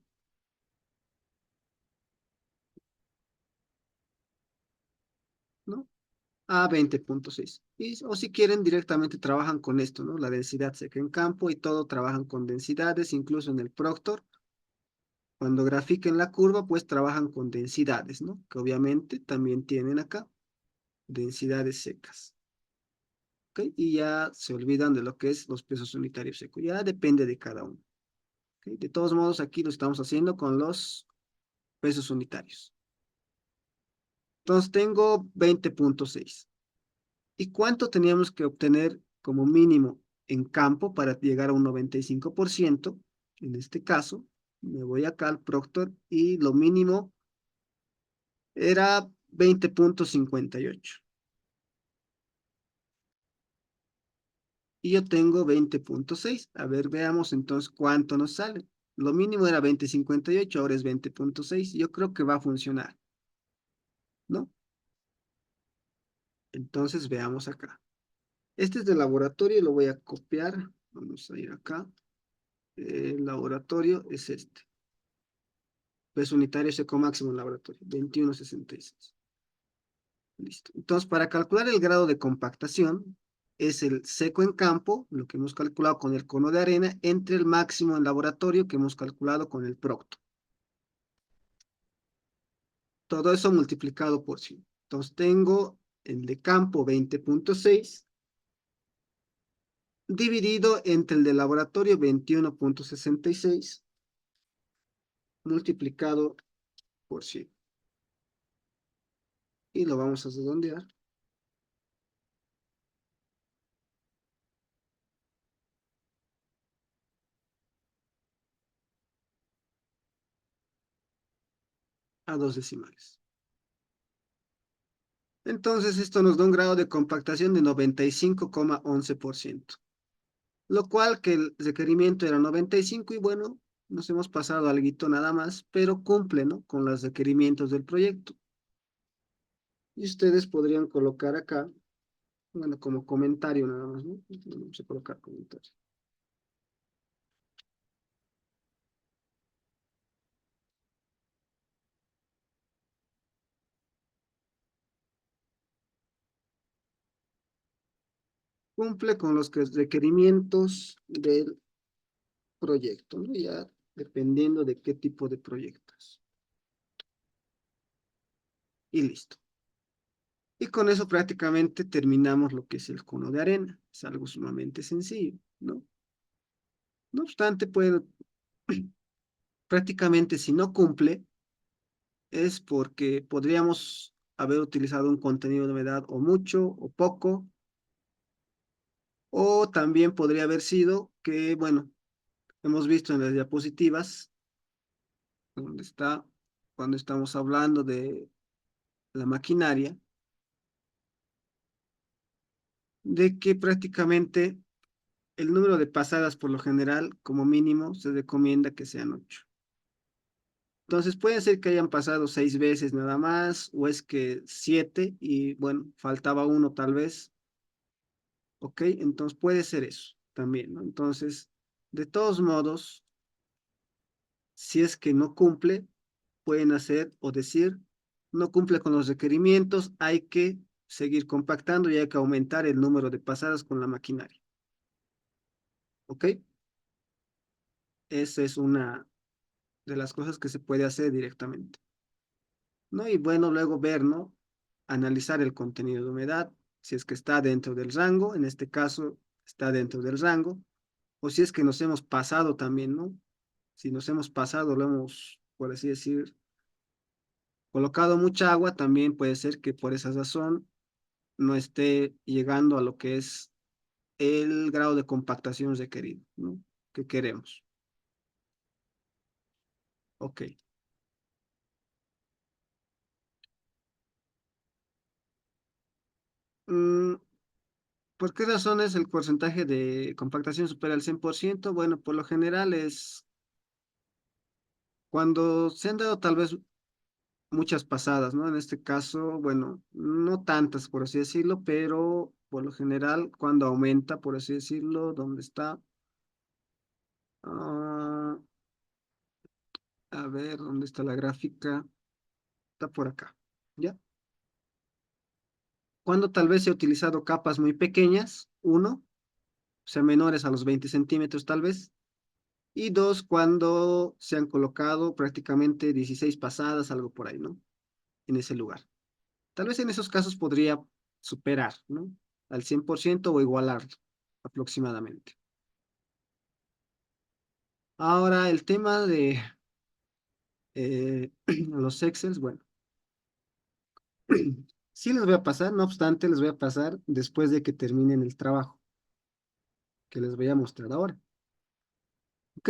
¿no? A 20.6. O si quieren, directamente trabajan con esto, ¿no? La densidad seca en campo y todo trabajan con densidades, incluso en el Proctor. Cuando grafiquen la curva, pues trabajan con densidades, ¿no? Que obviamente también tienen acá densidades secas. ¿Ok? Y ya se olvidan de lo que es los pesos unitarios secos. Ya depende de cada uno. ¿Ok? De todos modos, aquí lo estamos haciendo con los pesos unitarios. Entonces tengo 20.6. ¿Y cuánto teníamos que obtener como mínimo en campo para llegar a un 95%? En este caso, me voy acá al Proctor y lo mínimo era 20.58. Y yo tengo 20.6. A ver, veamos entonces cuánto nos sale. Lo mínimo era 20.58, ahora es 20.6. Yo creo que va a funcionar, ¿no? Entonces veamos acá. Este es del laboratorio y lo voy a copiar. Vamos a ir acá. El laboratorio es este. Peso unitario seco máximo en laboratorio, 21.66. Listo. Entonces, para calcular el grado de compactación, es el seco en campo, lo que hemos calculado con el cono de arena, entre el máximo en laboratorio que hemos calculado con el procto. Todo eso multiplicado por 100. Entonces, tengo el de campo 20.6 dividido entre el de laboratorio 21.66 multiplicado por 100. Y lo vamos a redondear a dos decimales. Entonces, esto nos da un grado de compactación de 95,11%, lo cual que el requerimiento era 95 y bueno, nos hemos pasado algo nada más, pero cumple, ¿no? Con los requerimientos del proyecto. Y ustedes podrían colocar acá, bueno, como comentario nada más, ¿no? Vamos a colocar comentario. Cumple con los requerimientos del proyecto, ¿no? Ya dependiendo de qué tipo de proyectos. Y listo. Y con eso prácticamente terminamos lo que es el cono de arena. Es algo sumamente sencillo, ¿no? No obstante, pues prácticamente si no cumple es porque podríamos haber utilizado un contenido de humedad o mucho o poco, o también podría haber sido que, bueno, hemos visto en las diapositivas, donde está, cuando estamos hablando de la maquinaria, de que prácticamente el número de pasadas por lo general, como mínimo, se recomienda que sean 8. Entonces puede ser que hayan pasado 6 veces nada más, o es que 7 y bueno, faltaba uno tal vez, ¿ok? Entonces puede ser eso también, ¿no? Entonces, de todos modos, si es que no cumple, pueden hacer o decir, no cumple con los requerimientos, hay que seguir compactando y hay que aumentar el número de pasadas con la maquinaria, ¿ok? Esa es una de las cosas que se puede hacer directamente, ¿no? Y bueno, luego ver, ¿no? Analizar el contenido de humedad, si es que está dentro del rango, en este caso está dentro del rango, o si es que nos hemos pasado también, ¿no? Si nos hemos pasado, lo hemos, por así decir, colocado mucha agua, también puede ser que por esa razón no esté llegando a lo que es el grado de compactación requerido, ¿no? Que queremos. Ok. Mm, ¿Por qué razones el porcentaje de compactación supera el 100%? Bueno, por lo general es cuando se han dado tal vez muchas pasadas, ¿no? En este caso, bueno, no tantas, por así decirlo, pero por lo general, cuando aumenta, por así decirlo, ¿dónde está? Ah, a ver, ¿dónde está la gráfica? Está por acá, ¿ya? Cuando tal vez se ha utilizado capas muy pequeñas, uno, o sea, menores a los 20 centímetros tal vez, y dos, cuando se han colocado prácticamente 16 pasadas, algo por ahí, ¿no? En ese lugar. Tal vez en esos casos podría superar, ¿no? Al 100% o igualar aproximadamente. Ahora, el tema de los Excels, bueno, sí les voy a pasar, no obstante, les voy a pasar después de que terminen el trabajo que les voy a mostrar ahora. ¿Ok?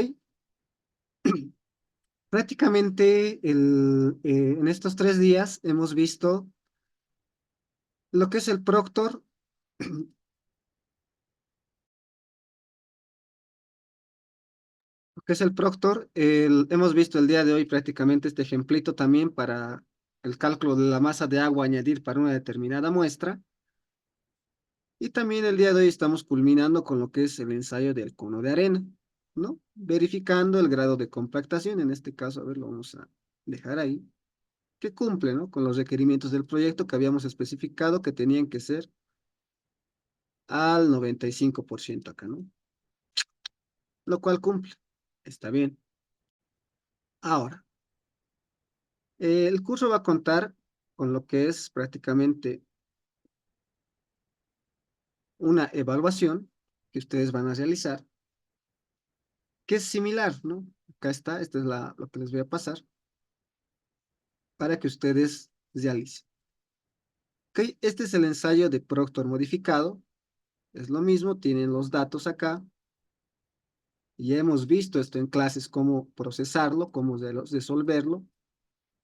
Prácticamente en estos 3 días hemos visto lo que es el Proctor, lo que es el Proctor. Hemos visto el día de hoy prácticamente este ejemplito también para el cálculo de la masa de agua a añadir para una determinada muestra. Y también el día de hoy estamos culminando con lo que es el ensayo del cono de arena, ¿no? Verificando el grado de compactación. En este caso, a ver, lo vamos a dejar ahí, que cumple, ¿no? Con los requerimientos del proyecto que habíamos especificado que tenían que ser al 95% acá, ¿no? Lo cual cumple. Está bien. Ahora, el curso va a contar con lo que es prácticamente una evaluación que ustedes van a realizar, que es similar, ¿no? Acá está, esta es lo que les voy a pasar para que ustedes realicen. Ok, este es el ensayo de Proctor modificado. Es lo mismo, tienen los datos acá. Ya hemos visto esto en clases, cómo procesarlo, cómo resolverlo.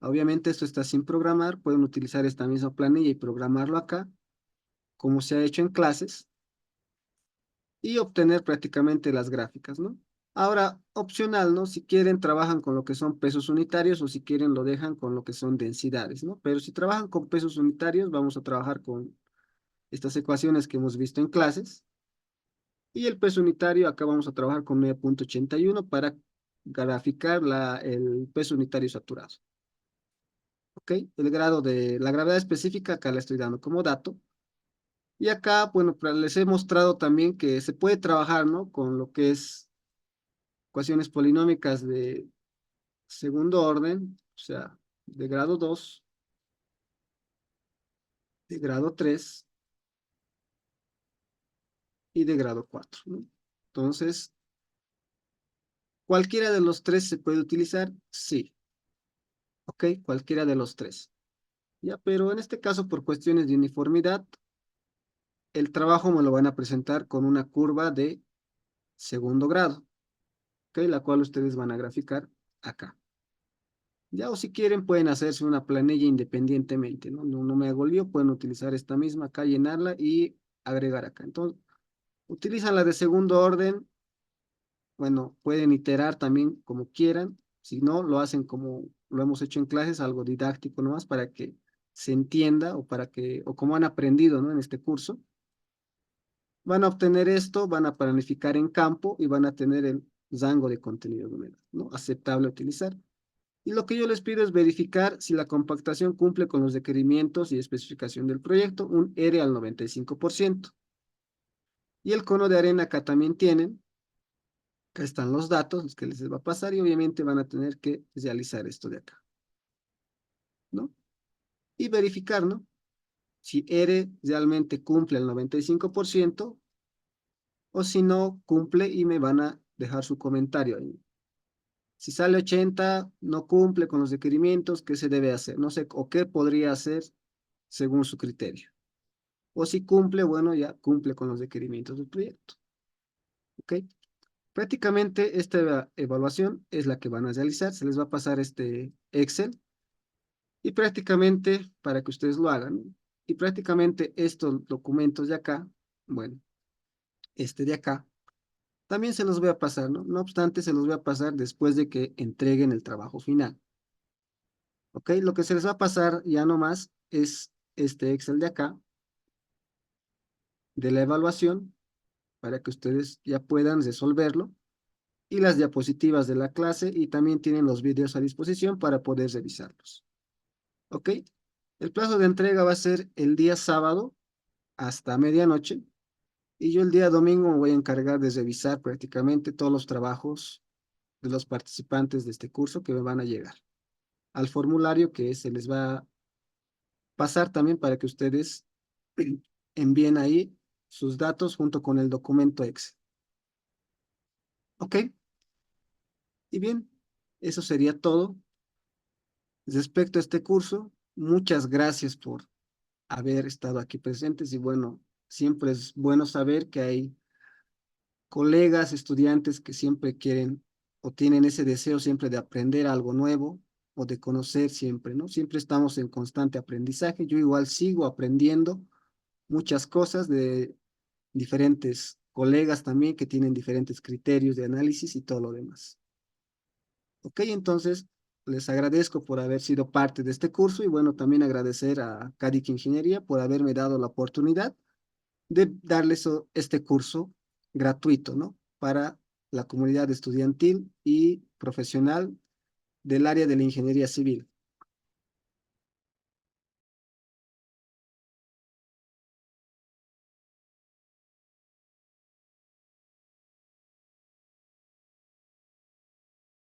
Obviamente esto está sin programar, pueden utilizar esta misma planilla y programarlo acá, como se ha hecho en clases, y obtener prácticamente las gráficas, ¿no? Ahora, opcional, ¿no? Si quieren, trabajan con lo que son pesos unitarios o si quieren, lo dejan con lo que son densidades, ¿no? Pero si trabajan con pesos unitarios, vamos a trabajar con estas ecuaciones que hemos visto en clases. Y el peso unitario, acá vamos a trabajar con 9,81 para graficar el peso unitario saturado. ¿Ok? La gravedad específica, acá la estoy dando como dato. Y acá, bueno, les he mostrado también que se puede trabajar, ¿no? Con lo que es ecuaciones polinómicas de segundo orden, o sea, de grado 2, de grado 3 y de grado 4, ¿no? Entonces, ¿cualquiera de los tres se puede utilizar? Sí, ok, cualquiera de los tres. Ya, pero en este caso, por cuestiones de uniformidad, el trabajo me lo van a presentar con una curva de segundo grado, ok, la cual ustedes van a graficar acá. Ya, o si quieren, pueden hacerse una planilla independientemente, ¿no? No me hago lío, pueden utilizar esta misma acá, llenarla y agregar acá. Entonces, utilizan la de segundo orden, bueno, pueden iterar también como quieran, si no, lo hacen como lo hemos hecho en clases, algo didáctico nomás para que se entienda o para que, o como han aprendido, ¿no? En este curso. Van a obtener esto, van a planificar en campo y van a tener el rango de contenido numeral, ¿no? Aceptable a utilizar. Y lo que yo les pido es verificar si la compactación cumple con los requerimientos y especificación del proyecto, un R al 95%. Y el cono de arena acá también tienen, acá están los datos, los que les va a pasar y obviamente van a tener que realizar esto de acá, ¿no? Y verificar, ¿no? Si R realmente cumple el 95% o si no cumple y me van a dejar su comentario ahí. Si sale 80, no cumple con los requerimientos, ¿qué se debe hacer? No sé, o qué podría hacer según su criterio. O si cumple, bueno, ya cumple con los requerimientos del proyecto. ¿Ok? Prácticamente esta evaluación es la que van a realizar. Se les va a pasar este Excel y prácticamente para que ustedes lo hagan, ¿no? Y prácticamente estos documentos de acá, bueno, este de acá, también se los voy a pasar, ¿no? No obstante, se los voy a pasar después de que entreguen el trabajo final. ¿Ok? Lo que se les va a pasar ya nomás es este Excel de acá, de la evaluación, para que ustedes ya puedan resolverlo, y las diapositivas de la clase, y también tienen los videos a disposición para poder revisarlos. ¿Ok? El plazo de entrega va a ser el día sábado hasta medianoche, y yo el día domingo me voy a encargar de revisar prácticamente todos los trabajos de los participantes de este curso que me van a llegar al formulario que se les va a pasar también para que ustedes envíen ahí sus datos junto con el documento Excel. ¿Ok? Y bien, eso sería todo respecto a este curso. Muchas gracias por haber estado aquí presentes y bueno, siempre es bueno saber que hay colegas, estudiantes que siempre quieren o tienen ese deseo siempre de aprender algo nuevo o de conocer siempre, ¿no? Siempre estamos en constante aprendizaje. Yo igual sigo aprendiendo muchas cosas de diferentes colegas también que tienen diferentes criterios de análisis y todo lo demás. Ok, entonces les agradezco por haber sido parte de este curso y bueno, también agradecer a Cadic Ingeniería por haberme dado la oportunidad de darles este curso gratuito, ¿no? Para la comunidad estudiantil y profesional del área de la ingeniería civil.